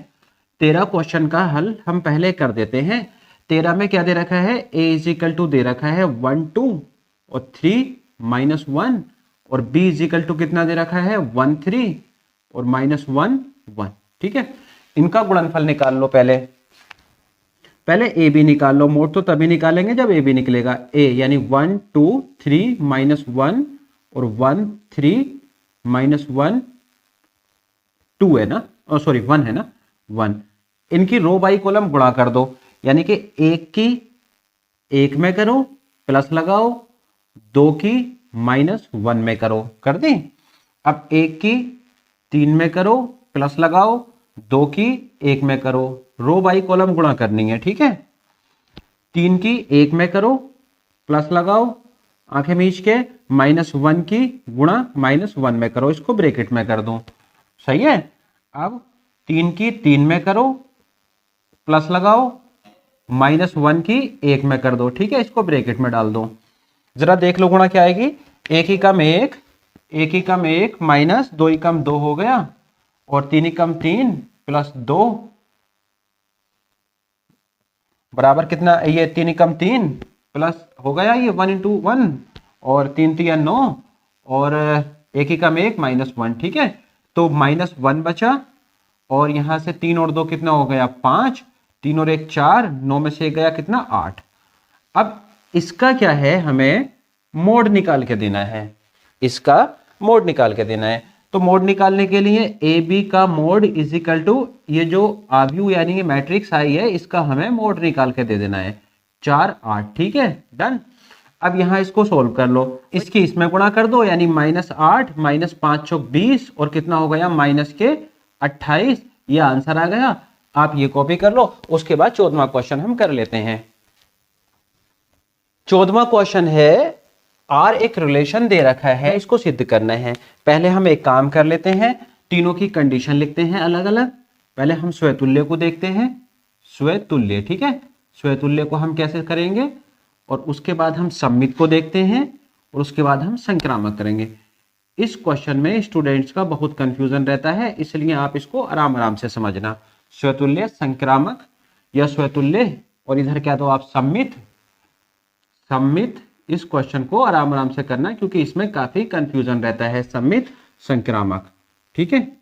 S1: 13 क्वेश्चन का हल हम पहले कर देते हैं। 13 में क्या दे रखा है, ए इज इक्वल टू दे रखा है 1 2 और 3 -1, और b इज इक्वल टू कितना दे रखा है 1 3 और -1 1, ठीक है। इनका गुणनफल निकाल लो, पहले ए बी निकाल लो। मोड तो तभी निकालेंगे जब ए बी निकलेगा। ए यानी 1 2 3 -1 और 1 3 -1 2 है ना, सॉरी 1 है ना, 1। इनकी रो बाई कॉलम गुणा कर दो, यानी कि एक की 1 में करो प्लस लगाओ, 2 की -1 में करो, कर दी। अब 1 की 3 में करो प्लस लगाओ, 2 की 1 में करो, रो बाई कॉलम गुणा करनी है, ठीक है। 3 की 1 में करो प्लस लगाओ, आंखें मीच के, -1 की गुणा -1 में करो, इसको ब्रैकेट में कर दो, सही है। अब 3 की 3 में करो प्लस लगाओ, -1 की 1 में कर दो, ठीक है, इसको ब्रैकेट में डाल दो। जरा देख लो गुणा क्या आएगी, 1 ही कम 1, 1 ही कम 1 माइनस 2 ही कम 2 हो गया, और 3 ही कम 3 प्लस 2 बराबर कितना, ये 3 ही कम 3 प्लस हो गया ये 1 × 1, और 3 3 9, और 1 ही कम 1 -1, ठीक है। तो -1 बचा, और यहां से 3 और 2 कितना हो गया 5, 3 और 1 4, 9 में से 1 गया कितना 8। अब इसका क्या है, हमें मोड निकाल के देना है, इसका मोड निकाल के देना है। तो मोड निकालने के लिए ए बी का मोड इज इक्वल टू ये जो आव्यू यानी ये मैट्रिक्स आई है इसका हमें मोड निकाल के दे देना है 4 8। ठीक है, डन। अब यहाँ इसको सोल्व कर लो, इसकी इसमें गुणा कर दो यानी -8 -5 चौक 20 और कितना हो गया -28। ये आंसर आ गया। आप ये कॉपी कर लो। उसके बाद 14वां क्वेश्चन हम कर लेते हैं। 14वां क्वेश्चन है आर एक रिलेशन दे रखा है, इसको सिद्ध करना है। पहले हम एक काम कर लेते हैं, तीनों की कंडीशन लिखते हैं अलग अलग। पहले हम स्वतुल्य को देखते हैं, स्वतुल्य। ठीक है, स्वतुल्य को हम कैसे करेंगे और उसके बाद हम सममित को देखते हैं और उसके बाद हम संक्रामक करेंगे। इस क्वेश्चन में स्टूडेंट्स का बहुत कंफ्यूजन रहता है, इसलिए आप इसको आराम आराम से समझना। स्वतुल्य, संक्रामक या स्वतुल्य और इधर क्या दो आप सममित। सममित, इस क्वेश्चन को आराम आराम से करना क्योंकि इसमें काफी कंफ्यूजन रहता है। सममित, संक्रामक। ठीक है,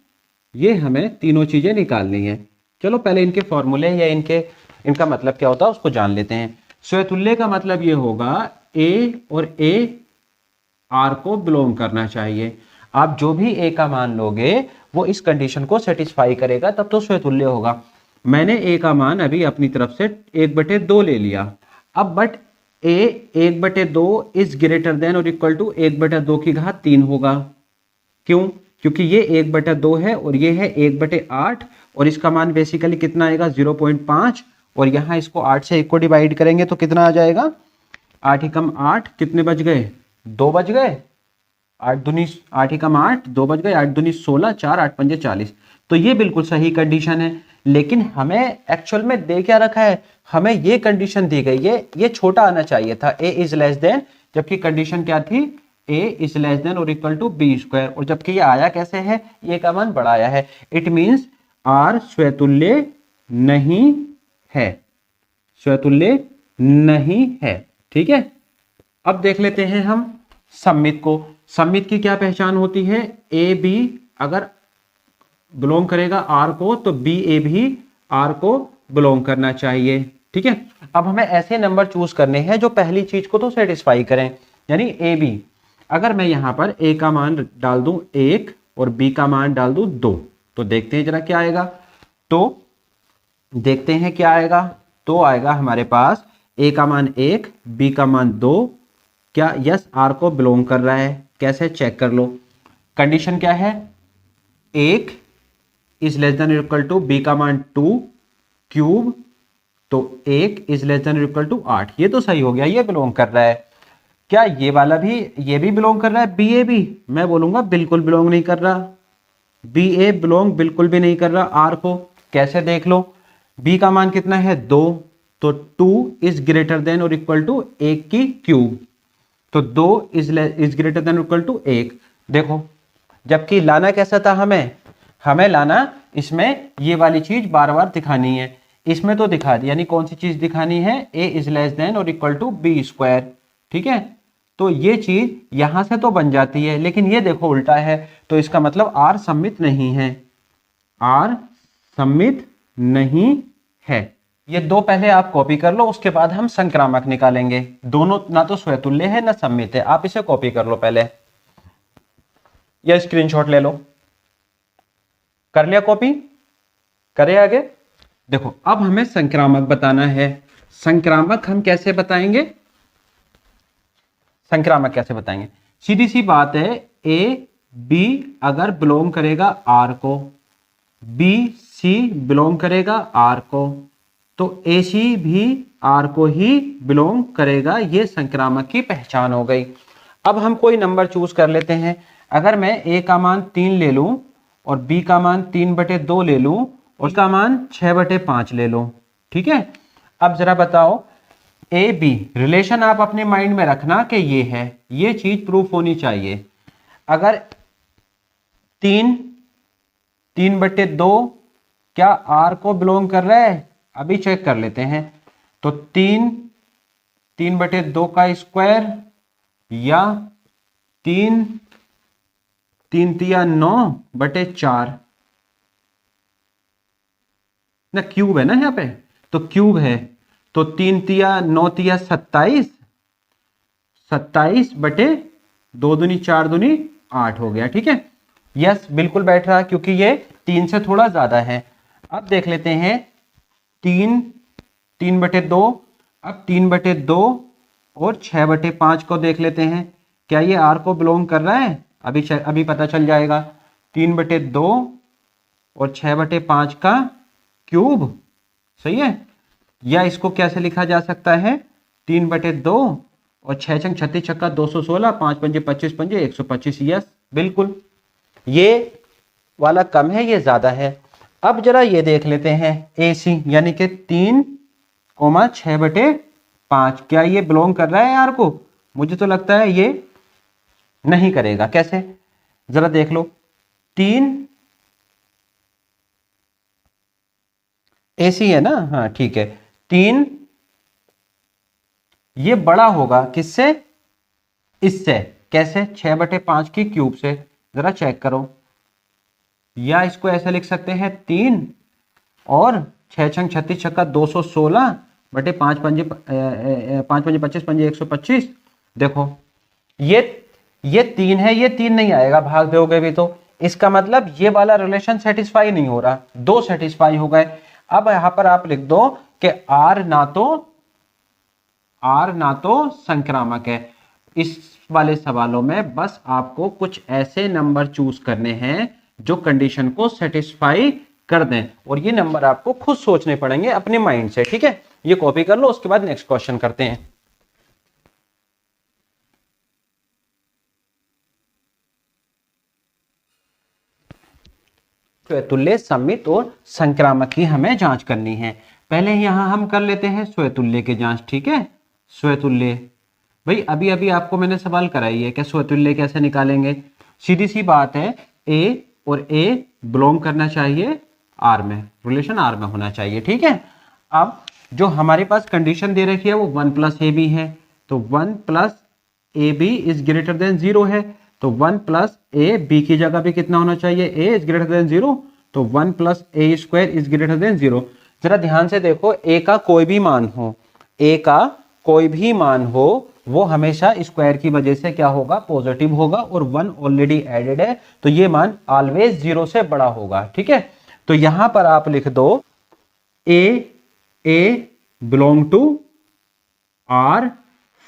S1: ये हमें तीनों चीजें निकालनी है। चलो पहले इनके फॉर्मूले या इनका मतलब क्या होता है उसको जान लेते हैं। स्वतुल्य का मतलब ये होगा ए और ए आर को बिलोंग करना चाहिए। आप जो भी ए का मान लोगे वो इस कंडीशन को सेटिस्फाई करेगा, तब तो स्वतुल्य होगा। मैंने ए का मान अभी अपनी तरफ से 1/2 ले लिया। अब but A 1/2 is greater than और इक्वल टू 1/2 की घात 3 होगा। क्यों? क्योंकि ये 1/2 है और ये है 1/8 और इसका मान बेसिकली कितना आएगा 0.5 और यहाँ इसको 8 से 1 को डिवाइड करेंगे तो कितना आ जाएगा 8 एकम 8, कितने बज गए 2 बज गए। 8 दूनी 8 एकम 8, 2 बज गए। 8 दूनी 16, 4 8 पंजे 40। तो ये बिल्कुल सही कंडीशन है, लेकिन हमें एक्चुअल में दे क्या रखा है, हमें ये कंडीशन दी गई है, ये छोटा आना चाहिए था a इज लेस देन, जबकि कंडीशन क्या थी a इज लेस देन और इक्वल टू b स्क्वायर, और जबकि ये आया कैसे है, ये का मान बड़ा आया है। इट मींस r स्वतुल्य नहीं है, स्वतुल्य नहीं है। ठीक है, अब देख लेते हैं हम सममित को। सममित की क्या पहचान होती है, ए बी अगर बिलोंग करेगा आर को तो बी ए भी आर को बिलोंग करना चाहिए। ठीक है, अब हमें ऐसे नंबर चूज करने हैं जो पहली चीज को तो सेटिस्फाई करें, यानी ए बी। अगर मैं यहां पर ए का मान डाल दूं 1 और बी का मान डाल दूं 2 तो देखते हैं जरा क्या आएगा। तो देखते हैं क्या आएगा, तो आएगा हमारे पास ए का मान 1, बी का मान 2। क्या यस आर को बिलोंग कर रहा है, कैसे चेक कर लो। कंडीशन क्या है, 1 is less than equal to B का मान 2 क्यूब, तो 1 is less than equal to 8। ये तो सही हो गया, ये बिलोंग कर रहा है। क्या ये वाला भी, ये भी बिलोंग कर रहा है, बी ए भी? मैं बोलूंगा बिल्कुल बिलोंग नहीं कर रहा, बी ए बिलोंग बिल्कुल भी नहीं कर रहा आर को। कैसे देख लो, बी का मान कितना है 2, तो 2 इज ग्रेटर देन और इक्वल टू 1 की क्यूब, तो 2 is greater than equal to 1। देखो, जबकि लाना कैसा था, हमें लाना इसमें ये वाली चीज बार बार दिखानी है, इसमें तो दिखा दी, यानी कौन सी चीज दिखानी है, a इज लेस देन और इक्वल टू बी स्क्वायर। ठीक है, तो ये चीज यहां से तो बन जाती है, लेकिन ये देखो उल्टा है, तो इसका मतलब आर सममित नहीं है, आर सममित नहीं है। ये दो पहले आप कॉपी कर लो, उसके बाद हम संक्रामक निकालेंगे। दोनों ना तो स्वतुल्य है ना सममित है, आप इसे कॉपी कर लो पहले या स्क्रीनशॉट ले लो। कर लिया कॉपी, करे आगे। देखो अब हमें संक्रामक बताना है। संक्रामक हम कैसे बताएंगे, संक्रामक कैसे बताएंगे, सीधी सी बात है, ए बी अगर बिलोंग करेगा आर को, बी सी बिलोंग करेगा आर को, तो ए सी भी आर को ही बिलोंग करेगा। ये संक्रामक की पहचान हो गई। अब हम कोई नंबर चूज कर लेते हैं। अगर मैं ए का मान 3 ले लूं और बी का मान 3/2 ले लूं और उसका मान 6/5 ले लूं। ठीक है, अब जरा बताओ, ए बी रिलेशन आप अपने माइंड में रखना कि ये है, ये चीज प्रूफ होनी चाहिए। अगर 3/2 क्या आर को बिलोंग कर रहा है, अभी चेक कर लेते हैं। तो 3/2 का स्क्वायर या 3×9/4 ना, क्यूब है ना यहाँ पे, तो क्यूब है, तो 3×9 27, 27/2 दूनी 4 दूनी 8 हो गया। ठीक है, यस बिल्कुल बैठ रहा क्योंकि ये 3 से थोड़ा ज्यादा है। अब देख लेते हैं 3/2। अब 3/2 और 6/5 को देख लेते हैं, क्या ये आर को बिलोंग कर रहा है? अभी पता चल जाएगा। 3/2 और 6/5 का क्यूब, सही है। या इसको कैसे लिखा जा सकता है? 3/2 और 6 छंग 36 छक्का 216, 5 पंजे 25 पंजे 125। यस बिल्कुल, ये वाला कम है, ये ज्यादा है। अब जरा ये देख लेते हैं AC, यानी कि 3,6/5, क्या ये बिलोंग कर रहा है आर को? मुझे तो लगता है ये नहीं करेगा। कैसे? जरा देख लो। 3 AC है ना, हाँ ठीक है। 3 ये बड़ा होगा किससे? इससे। कैसे? 6/5 की क्यूब से। जरा चेक करो। या इसको ऐसे लिख सकते हैं 3 और 6 छंग 36 छक्का 216 बटे 5 पंजे 25 पंजे 125। देखो ये 3 है, ये 3 नहीं आएगा, भाग दोगे भी तो। इसका मतलब ये वाला रिलेशन सेटिस्फाई नहीं हो रहा, 2 सेटिस्फाई हो गए। अब यहां पर आप लिख दो कि आर ना तो संक्रामक है। इस वाले सवालों में बस आपको कुछ ऐसे नंबर चूज करने हैं जो कंडीशन को सेटिस्फाई कर दें, और ये नंबर आपको खुद सोचने पड़ेंगे अपने माइंड से, ठीक है। ये कॉपी कर लो, उसके बाद नेक्स्ट क्वेश्चन करते हैं। स्वतुल्य, सममित और संक्रामक की हमें जांच करनी है। पहले यहां हम कर लेते हैं स्वतुल्य की जांच, ठीक है। स्वतुल्य भाई अभी आपको मैंने सवाल कराई है कि स्वतुल्य कैसे निकालेंगे। सीधी सी बात है, ए और ए बिलोंग करना चाहिए आर में, रिलेशन आर में होना चाहिए, ठीक है। अब जो हमारे पास कंडीशन दे रखी है वो 1 + AB है, तो 1 + AB इज ग्रेटर देन 0 है, तो 1 + AB की जगह भी कितना होना चाहिए? A इज ग्रेटर देन 0, तो 1 + A² इज ग्रेटर देन 0। जरा ध्यान से देखो, A का कोई भी मान हो, A का कोई भी मान हो, वो हमेशा स्क्वायर की वजह से क्या होगा? पॉजिटिव होगा, और 1 ऑलरेडी एडेड है, तो ये मान ऑलवेज 0 से बड़ा होगा, ठीक है। तो यहां पर आप लिख दो A belong to R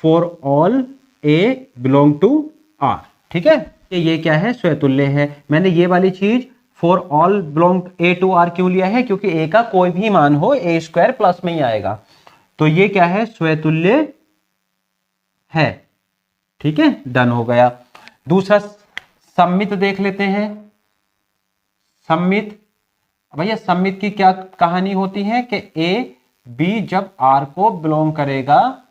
S1: for all A belong to R, ठीक है। ये क्या है? स्वतुल्य है। मैंने ये वाली चीज for all belong A to R क्यों लिया है? क्योंकि A का कोई भी मान हो, A² प्लस में ही आएगा, तो ये क्या है? स्वतुल्य है, ठीक है। डन हो गया। दूसरा सममित देख लेते हैं। सममित, भैया सममित की क्या कहानी होती है कि ए बी जब आर को बिलोंग करेगा,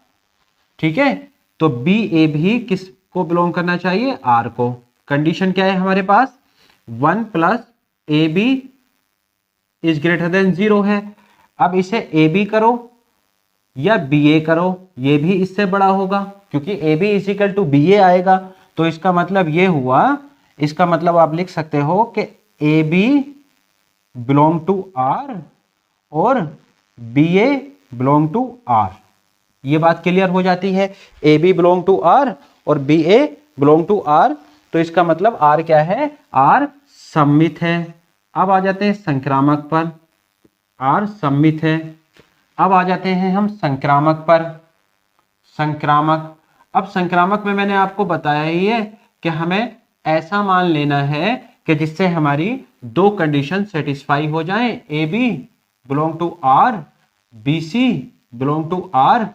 S1: ठीक है, तो बी ए भी किसको बिलोंग करना चाहिए? आर को। कंडीशन क्या है हमारे पास? 1 + AB इज ग्रेटर देन 0 है। अब इसे ए बी करो या बी ए करो, ये भी इससे बड़ा होगा, क्योंकि A B is equal to B A आएगा। तो इसका मतलब ये हुआ, इसका मतलब आप लिख सकते हो कि A B belong to R और B A belong to R. ये बात क्लियर हो जाती है। A B belong to R और B A belong to R, तो इसका मतलब आर क्या है? आर सममित है। अब आ जाते हैं संक्रामक पर। आर सममित है। अब आ जाते हैं हम संक्रामक पर। संक्रामक, अब संक्रामक में मैंने आपको बताया ही है कि हमें ऐसा मान लेना है कि जिससे हमारी 2 कंडीशन सेटिस्फाई हो जाएं, A B belong to R, B C belong to R.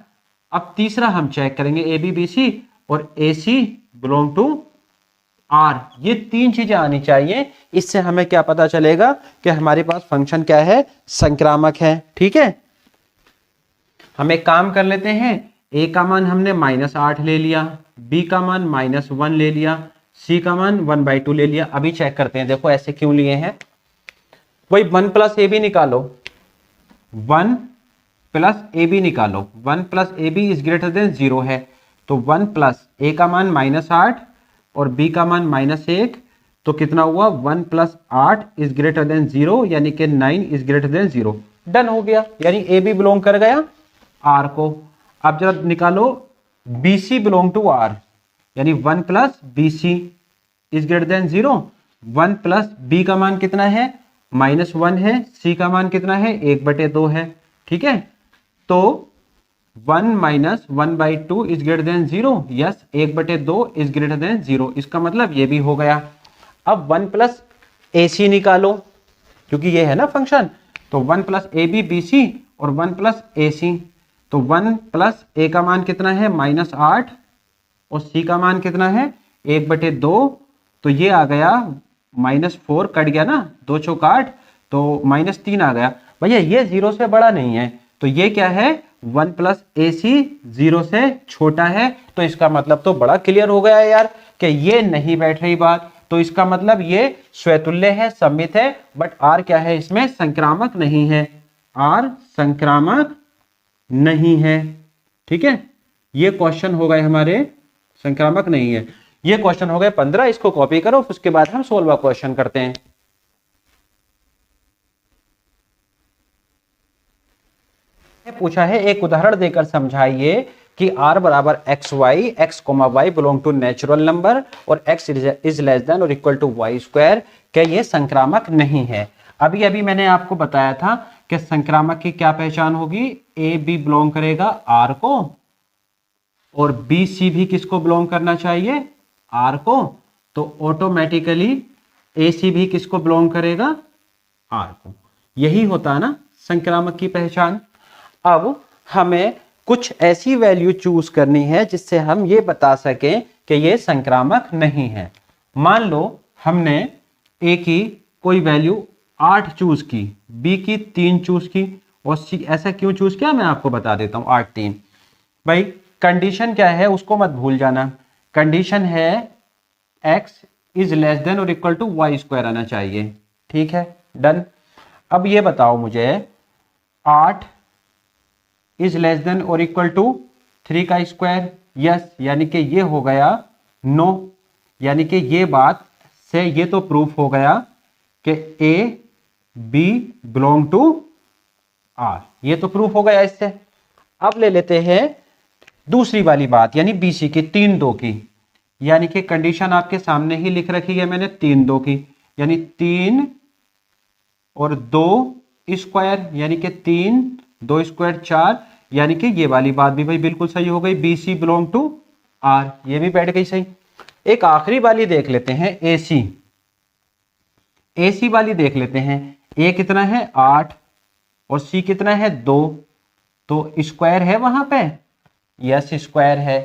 S1: अब तीसरा हम चेक करेंगे ए बी बी सी और ए सी बिलोंग टू आर। ये 3 चीजें आनी चाहिए। इससे हमें क्या पता चलेगा कि हमारे पास फंक्शन क्या है? संक्रामक है, ठीक है। हम एक काम कर लेते हैं, ए का मान हमने -8 ले लिया, बी का मान -1 ले लिया, सी का मान 1/2 ले लिया। अभी चेक करते हैं, देखो ऐसे क्यों लिए हैं। वही 1 + AB निकालो, 1 + AB निकालो। 1 + AB इज ग्रेटर देन 0 है, तो 1 + A का मान -8 और B का मान -1, तो कितना हुआ? 1 + 8 इज ग्रेटर देन 0, यानी कि 9 इज ग्रेटर देन 0। डन हो गया, यानी ए बी बिलोंग कर गया आर को। अब जरा निकालो B C belong to R, यानी 1 + BC is greater than 0, 1 plus B का मान कितना है -1 है, सी का मान कितना है 1/2 है। ठीक है, तो 1 minus 1/2 is greater than 0। Yes, 1/2 is greater than 0, इसका मतलब ये भी हो गया। अब 1 प्लस ए सी निकालो, क्योंकि ये है ना फंक्शन, तो 1 plus A B B C और 1 प्लस ए सी। तो 1 प्लस ए का मान कितना है -8 और सी का मान कितना है 1/2, तो ये आ गया -4, कट गया ना, 2 चौक 8, तो -3 आ गया। भैया ये 0 से बड़ा नहीं है, तो ये क्या है 1 प्लस ए सी 0 से छोटा है। तो इसका मतलब तो बड़ा क्लियर हो गया यार कि ये नहीं बैठ रही बात। तो इसका मतलब ये स्वतुल्य है, सममित है, बट आर क्या है इसमें संक्रामक नहीं है, आर संक्रामक नहीं है। ठीक है, ये क्वेश्चन हो गए हमारे संक्रामक नहीं है। ये क्वेश्चन हो गए 15, इसको कॉपी करो, उसके बाद हम 16वां क्वेश्चन करते हैं। पूछा है एक उदाहरण देकर समझाइए कि r बराबर X Y, X comma Y belong to natural number और x इज लेस देन और इक्वल टू वाई स्क्वायर, क्या ये संक्रामक नहीं है। अभी अभी मैंने आपको बताया था कि संक्रामक की क्या पहचान होगी, ए बी बिलोंग करेगा r को और बी सी भी किसको बिलोंग करना चाहिए, r को, तो ऑटोमेटिकली ए सी भी किसको बिलोंग करेगा, r को। यही होता है ना संक्रामक की पहचान। अब हमें कुछ ऐसी वैल्यू चूज करनी है जिससे हम ये बता सकें कि ये संक्रामक नहीं है। मान लो हमने ए की कोई वैल्यू 8 चूज की, बी की 3 चूज की और सी, ऐसा क्यों चूज किया मैं आपको बता देता हूं। 8 3, भाई कंडीशन क्या है उसको मत भूल जाना। कंडीशन है x इज लेस देन और इक्वल टू वाई स्क्वायर आना चाहिए। ठीक है, डन। अब ये बताओ मुझे 8 इज लेस देन और इक्वल टू 3 का स्क्वायर, यस, यानी कि ये हो गया नो। यानी कि ये बात से ये तो प्रूफ हो गया कि A B belong to R, ये तो प्रूफ हो गया इससे। अब ले लेते हैं दूसरी वाली बात, यानी बी सी की 3 2 की, यानी कि कंडीशन आपके सामने ही लिख रखी है मैंने 3 2 की, यानी 3 और 2 स्क्वायर, यानी कि 3 2 स्क्वायर 4, यानी कि ये वाली बात भी भाई बिल्कुल सही हो गई, B C belong to R, ये भी बैठ गई सही। एक आखिरी वाली देख लेते हैं ए सी, ए सी वाली देख लेते हैं। ए कितना है 8 और सी कितना है 2, तो स्क्वायर है वहां पे, यस स्क्वायर है।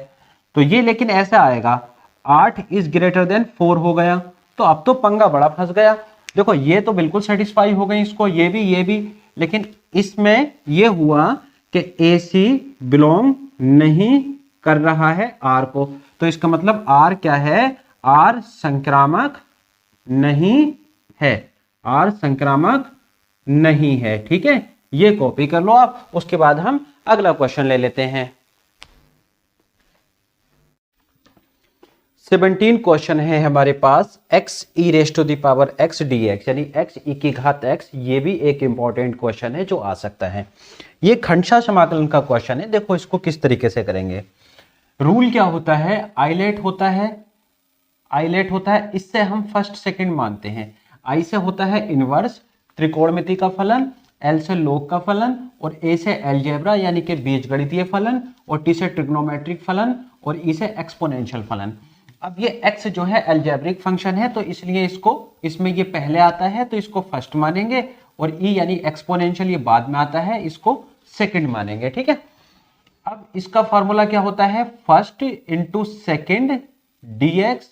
S1: तो ये लेकिन ऐसा आएगा 8 इज ग्रेटर देन 4 हो गया, तो अब तो पंगा बड़ा फंस गया। देखो ये तो बिल्कुल सेटिस्फाई हो गई इसको, ये भी, लेकिन इसमें ये हुआ कि ए सी बिलोंग नहीं कर रहा है आर को, तो इसका मतलब आर क्या है, आर संक्रामक नहीं है, आर संक्रामक नहीं है। ठीक है, ये कॉपी कर लो आप, उसके बाद हम अगला क्वेश्चन ले लेते हैं। 17 क्वेश्चन है हमारे पास, x e raise to the power x d x, यानी एक्स ई की घात एक्स, ये भी एक इंपॉर्टेंट क्वेश्चन है जो आ सकता है। ये खंडशः समाकलन का क्वेश्चन है। देखो इसको किस तरीके से करेंगे। रूल क्या होता है, आइलेट होता है, इससे हम फर्स्ट सेकंड मानते हैं। आई से होता है इनवर्स त्रिकोणमिति का फलन, एल से लॉग का फलन और ए से अलजेब्रा यानी कि बीजगणितीय फलन और टी से ट्रिग्नोमेट्रिक फलन और ई से एक्सपोनेंशियल फलन। अब ये x जो है अलजेब्रिक फंक्शन है, तो इसलिए इसको इसमें ये पहले आता है तो इसको फर्स्ट मानेंगे, और e यानी एक्सपोनेंशियल ये बाद में आता है, इसको सेकंड मानेंगे। ठीक है, अब इसका फॉर्मूला क्या होता है, फर्स्ट इंटू सेकेंड dx।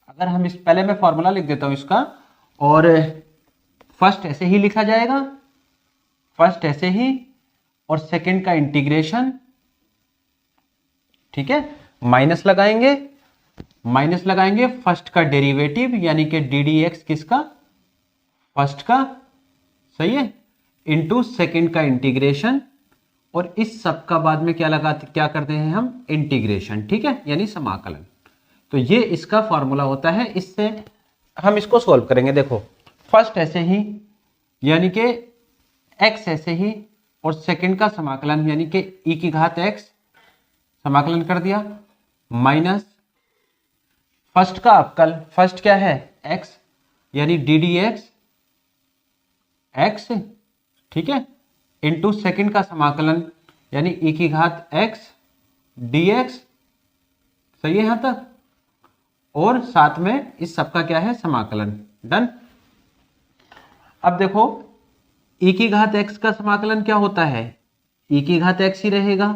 S1: अगर हम इस पहले मैं फॉर्मूला लिख देता हूं इसका, और फर्स्ट ऐसे ही लिखा जाएगा, फर्स्ट ऐसे ही, और सेकेंड का इंटीग्रेशन। ठीक है, माइनस लगाएंगे फर्स्ट का डेरिवेटिव यानी कि डी डी एक्स किसका, फर्स्ट का, सही है, इनटू सेकंड का इंटीग्रेशन, और इस सब का बाद में क्या करते हैं हम, इंटीग्रेशन। ठीक है, यानी समाकलन। तो ये इसका फॉर्मूला होता है, इससे हम इसको सॉल्व करेंगे। देखो फर्स्ट ऐसे ही यानी कि एक्स ऐसे ही, और सेकंड का समाकलन यानी कि ई की घात एक्स, समाकलन कर दिया, माइनस फर्स्ट का अवकल, फर्स्ट क्या है एक्स, यानी डी डी एक्स एक्स, ठीक है, इंटू सेकेंड का समाकलन यानी ई की घात एक्स डी एक्स, सही है यहां तक, और साथ में इस सबका क्या है समाकलन। डन। अब देखो ई की घात एक्स का समाकलन क्या होता है, ई की घात एक्स ही रहेगा।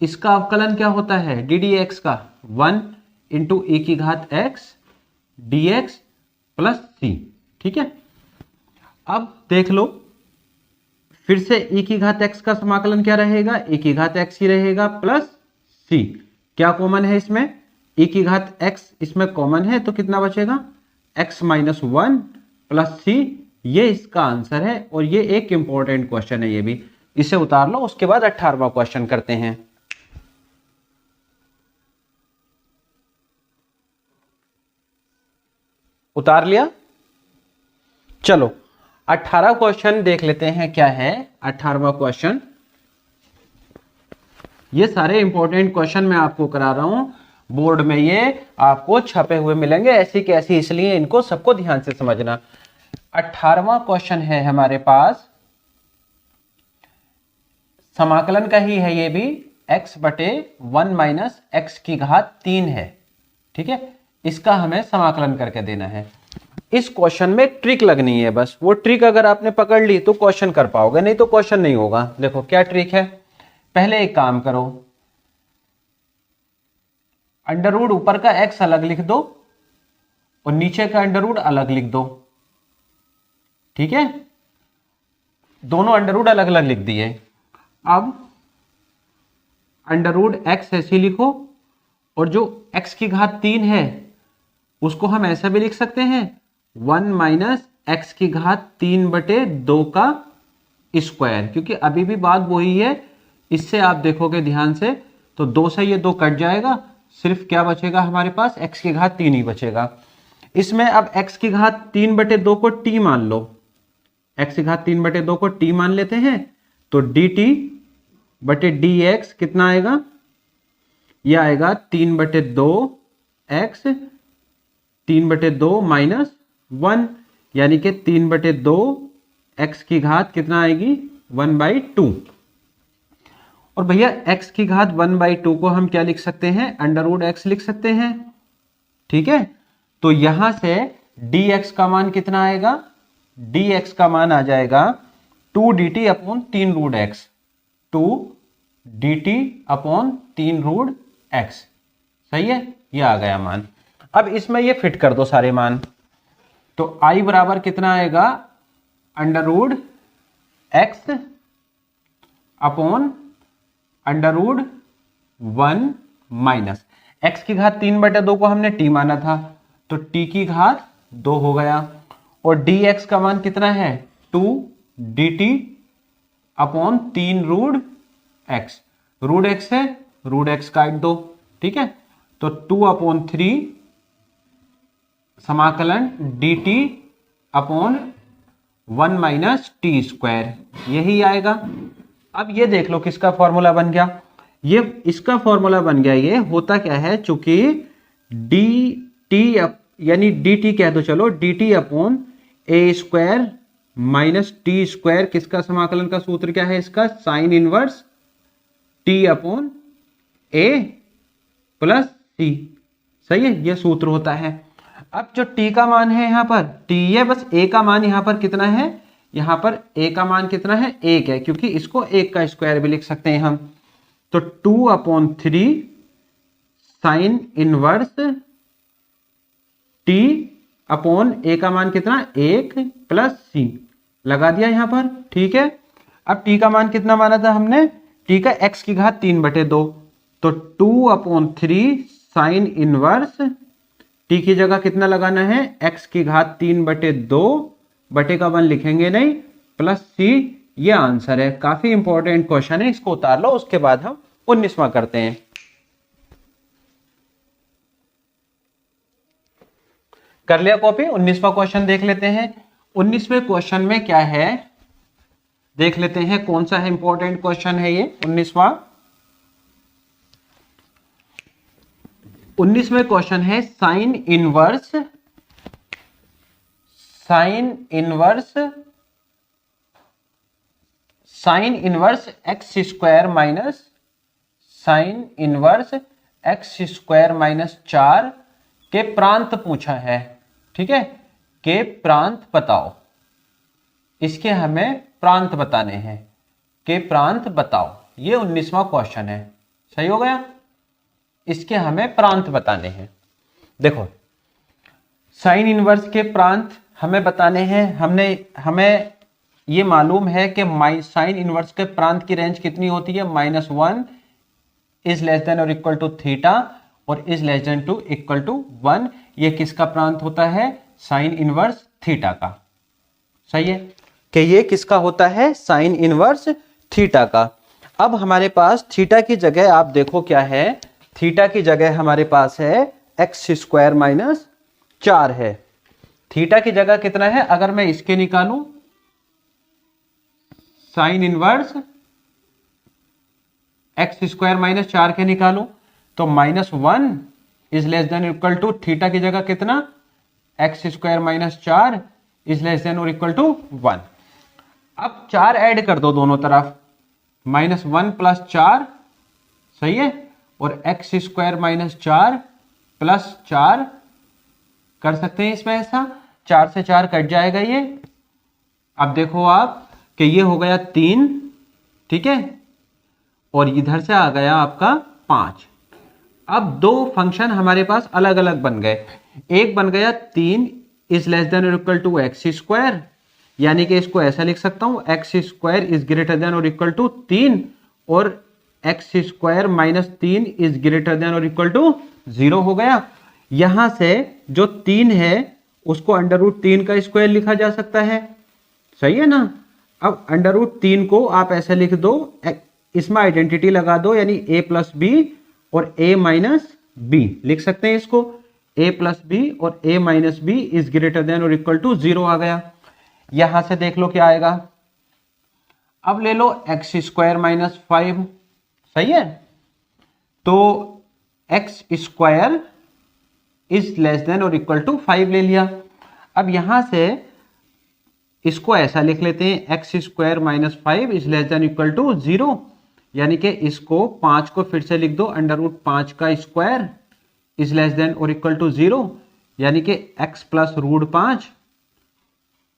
S1: इसका अवकलन क्या होता है डी डी एक्स का, 1 इंटू ई की घात एक्स डी एक्स प्लस सी, ठीक है। अब देख लो फिर से ई की घात एक्स का समाकलन क्या रहेगा, ई की घात एक्स ही रहेगा प्लस सी। क्या कॉमन है इसमें, ई की घात एक्स इसमें कॉमन है तो कितना बचेगा, एक्स माइनस 1 प्लस सी। ये इसका आंसर है और ये एक इंपॉर्टेंट क्वेश्चन है, ये भी इसे उतार लो। उसके बाद 18वां क्वेश्चन करते हैं। उतार लिया, चलो 18 क्वेश्चन देख लेते हैं क्या है। 18वां क्वेश्चन, ये सारे इंपॉर्टेंट क्वेश्चन मैं आपको करा रहा हूं, बोर्ड में ये आपको छपे हुए मिलेंगे ऐसी के ऐसी, इसलिए इनको सबको ध्यान से समझना। 18वां क्वेश्चन है हमारे पास, समाकलन का ही है ये भी, x बटे 1 माइनस एक्स की घात 3 है, ठीक है। इसका हमें समाकलन करके देना है। इस क्वेश्चन में एक ट्रिक लगनी है, बस वो ट्रिक अगर आपने पकड़ ली तो क्वेश्चन कर पाओगे, नहीं तो क्वेश्चन नहीं होगा। देखो क्या ट्रिक है, पहले एक काम करो, अंडर रूट ऊपर का x अलग लिख दो और नीचे का अंडर रूट अलग लिख दो, ठीक है। दोनों अंडर रूट अलग अलग लिख दिए। अब अंडर रूट x ऐसे लिखो और जो x की घात 3 है उसको हम ऐसा भी लिख सकते हैं, 1 माइनस एक्स की घात 3 बटे 2 का स्क्वायर, क्योंकि अभी भी बात वही है। इससे आप देखोगे ध्यान से तो 2 से ये 2 कट जाएगा, सिर्फ क्या बचेगा हमारे पास, x की घात 3 ही बचेगा। इसमें अब x की घात 3 बटे 2 को t मान लो, x की घात 3 बटे 2 को t मान लेते हैं, तो dt बटे dx कितना आएगा, यह आएगा 3 बटे 2 x, 3 बटे 2 माइनस 1, यानी कि 3 बटे 2 x की घात कितना आएगी 1/2। और भैया x की घात 1/2 को हम क्या लिख सकते हैं, अंडर रूट x लिख सकते हैं, ठीक है। तो यहां से dx का मान कितना आएगा, dx का मान आ जाएगा 2 dt upon 3 root x, 2 dt upon 3 root x, सही है, ये आ गया मान। अब इसमें ये फिट कर दो सारे मान, तो i बराबर कितना आएगा, under root x upon under root 1 minus X की घात 3 बटे 2 को हमने t माना था, तो t की घात 2 हो गया, और dx का मान कितना है 2 dt upon 3 root x, root x है, रूट x काट दो, ठीक है। तो 2/3 समाकलन dt upon 1 minus T square, यही आएगा। अब ये देख लो किसका फॉर्मूला बन गया, ये इसका फॉर्मूला बन गया। ये होता क्या है, चूंकि dt यानी dt कह दो, चलो dt अपॉन ए स्क्वायर माइनस टी स्क्वायर, किसका समाकलन का सूत्र क्या है इसका, साइन इनवर्स टी अपॉन ए प्लस सी, सही है, ये सूत्र होता है। अब जो t का मान है यहाँ पर t है, बस a का मान यहाँ पर कितना है, यहाँ पर a का मान कितना है 1 है, क्योंकि इसको 1 का स्क्वायर भी लिख सकते हैं हम। तो 2/3 sine inverse t upon a का मान कितना 1 प्लस c, लगा दिया यहाँ पर, ठीक है। अब t का मान कितना माना था हमने, t का x की घात 3 बटे 2, तो 2/3 साइन इनवर्स t की जगह कितना लगाना है, x की घात 3 बटे 2, बटे का 1 लिखेंगे नहीं, प्लस c, ये आंसर है। काफी इंपॉर्टेंट क्वेश्चन है, इसको उतार लो। उसके बाद हम 19वां करते हैं। कर लिया कॉपी, 19वां क्वेश्चन देख लेते हैं। 19वें क्वेश्चन में क्या है देख लेते हैं, कौन सा है इंपॉर्टेंट क्वेश्चन है ये 19वां। 19वें क्वेश्चन है sine inverse sign inverse X square minus sign inverse X square minus 4 के प्रांत पूछा है। ठीक है, के प्रांत बताओ, इसके हमें प्रांत बताने हैं, के प्रांत बताओ। ये 19वां क्वेश्चन है, सही हो गया। इसके हमें प्रांत बताने हैं। देखो, साइन इनवर्स के प्रांत हमें बताने हैं। हमें ये मालूम है कि साइन इनवर्स के प्रांत की रेंज कितनी होती है, -1 इज लेस देन और इक्वल टू थीटा और is less than to equal to 1। ये किसका प्रांत होता है, साइन इनवर्स थीटा का। सही है कि ये किसका होता है, साइन इनवर्स थीटा का। अब हमारे पास थीटा की जगह आप देखो क्या है, थीटा की जगह हमारे पास है एक्स स्क्वायर माइनस 4 है। थीटा की जगह कितना है, अगर मैं इसके निकालूं sine inverse X square minus 4 के निकालूं तो -1 is less than equal to theta की जगह कितना, X square minus 4 is less than और इक्वल टू 1। अब 4 ऐड कर दो दोनों तरफ, -1 प्लस 4, सही है, और एक्स स्क्वायर माइनस 4 प्लस 4 कर सकते हैं इसमें ऐसा, 4 से 4 कट जाएगा ये। अब देखो आप कि ये हो गया 3, ठीक है, और इधर से आ गया आपका 5। अब दो फंक्शन हमारे पास अलग अलग बन गए। एक बन गया 3 इज लेस देन और इक्वल टू एक्स स्क्वायर, यानी कि इसको ऐसा लिख सकता हूं, x square is greater than और इक्वल टू 3 और x square minus 3 is greater than और इक्वल टू 0 हो गया। यहां से जो 3 है उसको √3 का स्क्वायर लिखा जा सकता है, सही है ना। अब √3 को आप ऐसे लिख दो, इसमें आइडेंटिटी लगा दो, यानी a प्लस बी और a माइनस बी लिख सकते हैं इसको, a प्लस बी और a minus B is greater than और इक्वल टू 0 आ गया। यहां से देख लो क्या आएगा। अब ले लो एक्स स्क्वायर माइनस 5, सही है, तो x square is less than और इक्वल टू 5 ले लिया। अब यहां से इसको ऐसा लिख लेते हैं, X square minus 5 is less than equal to 0, यानी कि इसको 5 को फिर से लिख दो, √5 का स्क्वायर इज लेस देन और इक्वल टू 0, यानी कि x प्लस √5,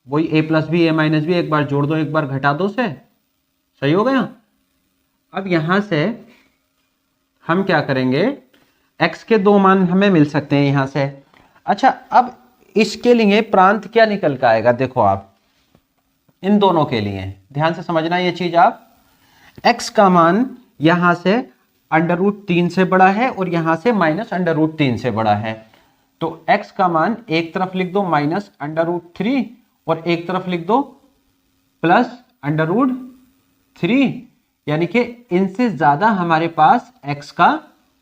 S1: वही a plus B a minus B, एक बार जोड़ दो एक बार घटा दो से, सही हो गया। अब यहां से हम क्या करेंगे, x के दो मान हमें मिल सकते हैं यहां से। अच्छा, अब इसके लिए प्रांत क्या निकल के आएगा, देखो आप इन दोनों के लिए ध्यान से समझना ये चीज आप। x का मान यहां से √3 से बड़ा है और यहां से -√3 से बड़ा है, तो x का मान एक तरफ लिख दो -√3 और एक तरफ लिख दो +√3, यानी कि इनसे ज्यादा हमारे पास x का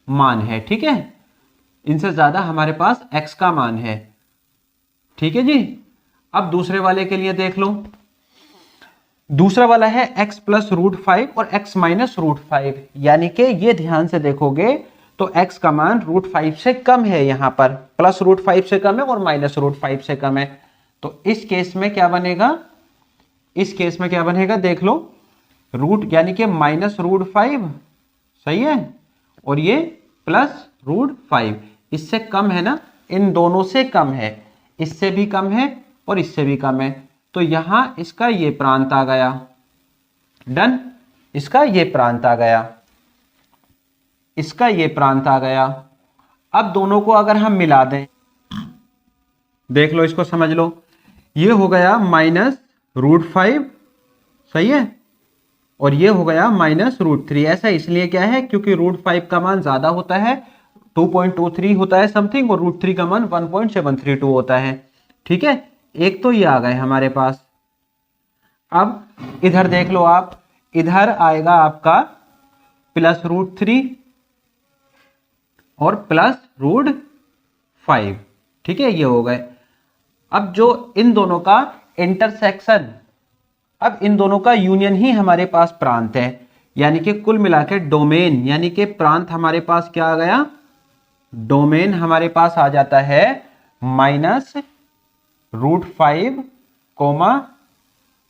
S1: मान है। ठीक है, इनसे ज्यादा हमारे पास x का मान है, ठीक है जी। अब दूसरे वाले के लिए देख लो, दूसरा वाला है x प्लस √5 और x माइनस √5, यानी कि ये ध्यान से देखोगे तो x का मान √5 से कम है, यहां पर प्लस √5 से कम है और माइनस √5 से कम है। तो इस केस में क्या बनेगा, इस केस में क्या बनेगा देख लो, रूट यानी कि -√5, सही है, और ये +√5, इससे कम है ना, इन दोनों से कम है, इससे भी कम है और इससे भी कम है, तो यहां इसका ये प्रांत आ गया, डन, इसका ये प्रांत आ गया, इसका ये प्रांत आ गया। अब दोनों को अगर हम मिला दें, देख लो इसको समझ लो, ये हो गया -√5, सही है, और ये हो गया -√3। ऐसा इसलिए क्या है, क्योंकि √5 का मान ज्यादा होता है, 2.23 होता है समथिंग, और √3 का मान 1.732 होता है। ठीक है, एक तो ये आ गए हमारे पास। अब इधर देख लो आप, इधर आएगा आपका +√3 और +√5, ठीक है, ये हो गए। अब जो इन दोनों का इंटरसेक्शन, अब इन दोनों का यूनियन ही हमारे पास प्रांत है, यानी कि कुल मिलाकर डोमेन, यानी कि प्रांत हमारे पास क्या आ गया, डोमेन हमारे पास आ जाता है √5 कोमा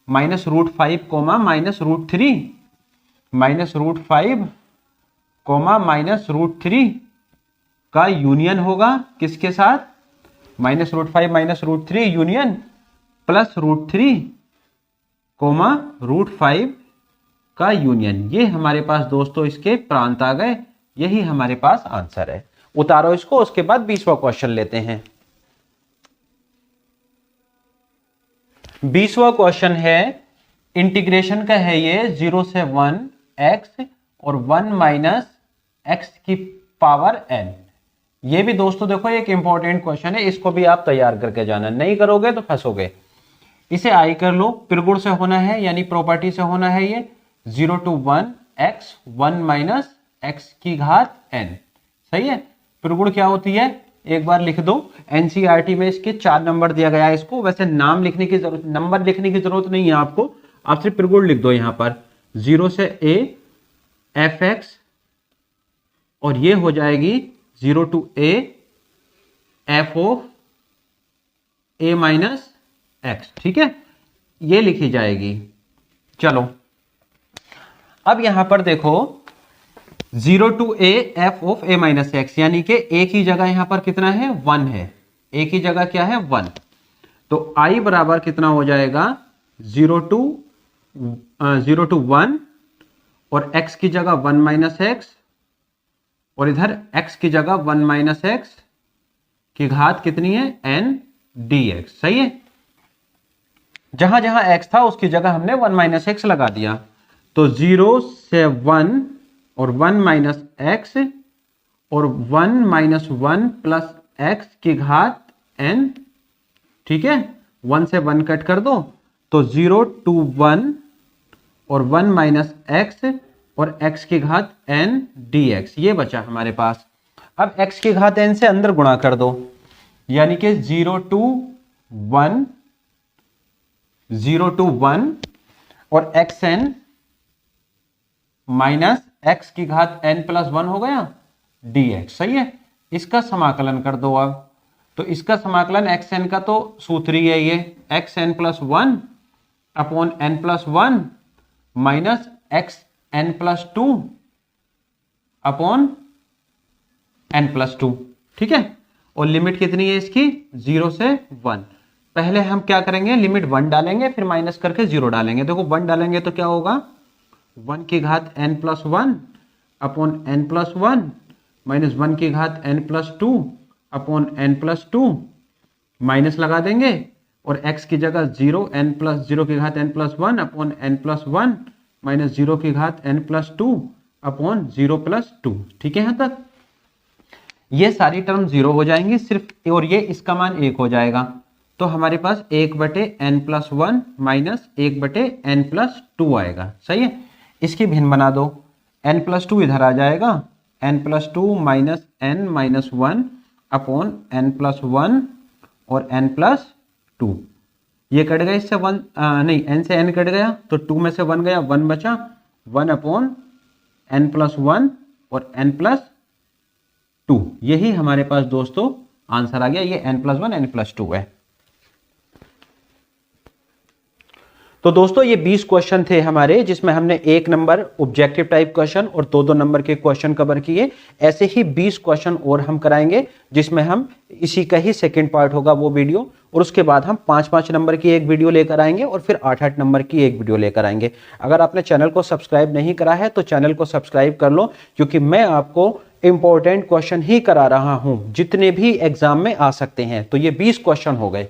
S1: -√5 कोमा -√3 -√5 कोमा -√3 का यूनियन होगा किसके साथ, -√5 -√3 यूनियन प्लस √3 कोमा √5 का यूनियन। ये हमारे पास दोस्तों इसके प्रांत आ गए, यही हमारे पास आंसर है। उतारो इसको, उसके बाद 20वां क्वेश्चन लेते हैं। 20वां क्वेश्चन है, इंटीग्रेशन का है ये 0 से 1 x और 1 माइनस x की पावर n। ये भी दोस्तों देखो एक इंपॉर्टेंट क्वेश्चन है, इसको भी आप तैयार करके जाना, नहीं करोगे तो फंसोगे। इसे आई कर लो, त्रिगुण से होना है यानी प्रॉपर्टी से होना है ये। 0 to 1 x 1 माइनस x की घात n, सही है। त्रिगुण क्या होती है एक बार लिख दो, एनसीईआरटी में इसके 4 नंबर दिया गया है। इसको वैसे नाम लिखने की जरूरत, नंबर लिखने की जरूरत नहीं है आपको, आप सिर्फ त्रिगुण लिख दो यहां पर। 0 से a fx और ये हो जाएगी 0 to a f of a minus x, ठीक है, ये लिखी जाएगी। चलो अब यहां पर देखो 0 to a f of a minus x, यानी कि a की जगह यहां पर कितना है 1 है, a की जगह क्या है 1, तो i बराबर कितना हो जाएगा 0 to 1 और x की जगह 1 माइनस x और इधर x की जगह 1 माइनस x की घात कितनी है n dx, सही है। जहां जहां x था उसकी जगह हमने 1 माइनस x लगा दिया, तो 0 से 1 और 1 माइनस x और 1 माइनस 1 प्लस x की घात n, ठीक है, 1 से 1 कट कर दो, तो 0 to 1 और 1 माइनस x और x की घात n dx, ये बचा हमारे पास। अब x की घात n से अंदर गुणा कर दो, यानी कि 0 to 1 और xn माइनस x की घात n प्लस 1 हो गया dx, सही है। इसका समाकलन कर दो अब, तो इसका समाकलन xn का तो सूत्र ही है ये, xn plus 1 upon n plus 1 minus xn plus 2 upon n plus 2, ठीक है। और लिमिट कितनी है इसकी 0 से 1। पहले हम क्या करेंगे, लिमिट 1 डालेंगे, फिर माइनस करके 0 डालेंगे। देखो 1 डालेंगे तो क्या होगा 1 की घात n plus 1 upon n plus 1 minus 1 की घात n plus 2 upon n plus 2, minus लगा देंगे और x की जगह 0 n प्लस 0 की घात n plus 1 upon n plus 1 minus 0 की घात n प्लस 2 अपॉन 0 प्लस 2, ठीक है। यहां तक ये सारी टर्म 0 हो जाएंगी सिर्फ, और ये इसका मान 1 हो जाएगा, तो हमारे पास 1/n plus 1 minus 1/n plus 2 आएगा, सही है। इसकी भिन्न बना दो, n प्लस 2 इधर आ जाएगा, n plus 2 minus n minus 1 upon n plus 1 और n प्लस 2, ये कट गया इससे 1 नहीं, n से n कट गया तो 2 में से 1 गया, 1 बचा, 1 अपॉन n प्लस 1 और n प्लस 2, यही हमारे पास दोस्तों आंसर आ गया। ये n प्लस 1 n प्लस 2 है। तो दोस्तों ये 20 क्वेश्चन थे हमारे, जिसमें हमने 1 नंबर ऑब्जेक्टिव टाइप क्वेश्चन और 2-2 नंबर के क्वेश्चन कवर किए। ऐसे ही 20 क्वेश्चन और हम कराएंगे, जिसमें हम इसी का ही सेकंड पार्ट होगा वो वीडियो, और उसके बाद हम 5-5 नंबर की एक वीडियो लेकर आएंगे और फिर 8-8 नंबर की एक वीडियो लेकर आएंगे। अगर आपने चैनल को सब्सक्राइब नहीं करा है तो चैनल को सब्सक्राइब कर लो, क्योंकि मैं आपको इंपॉर्टेंट क्वेश्चन ही करा रहा हूं जितने भी एग्जाम में आ सकते हैं। तो ये 20 क्वेश्चन हो गए।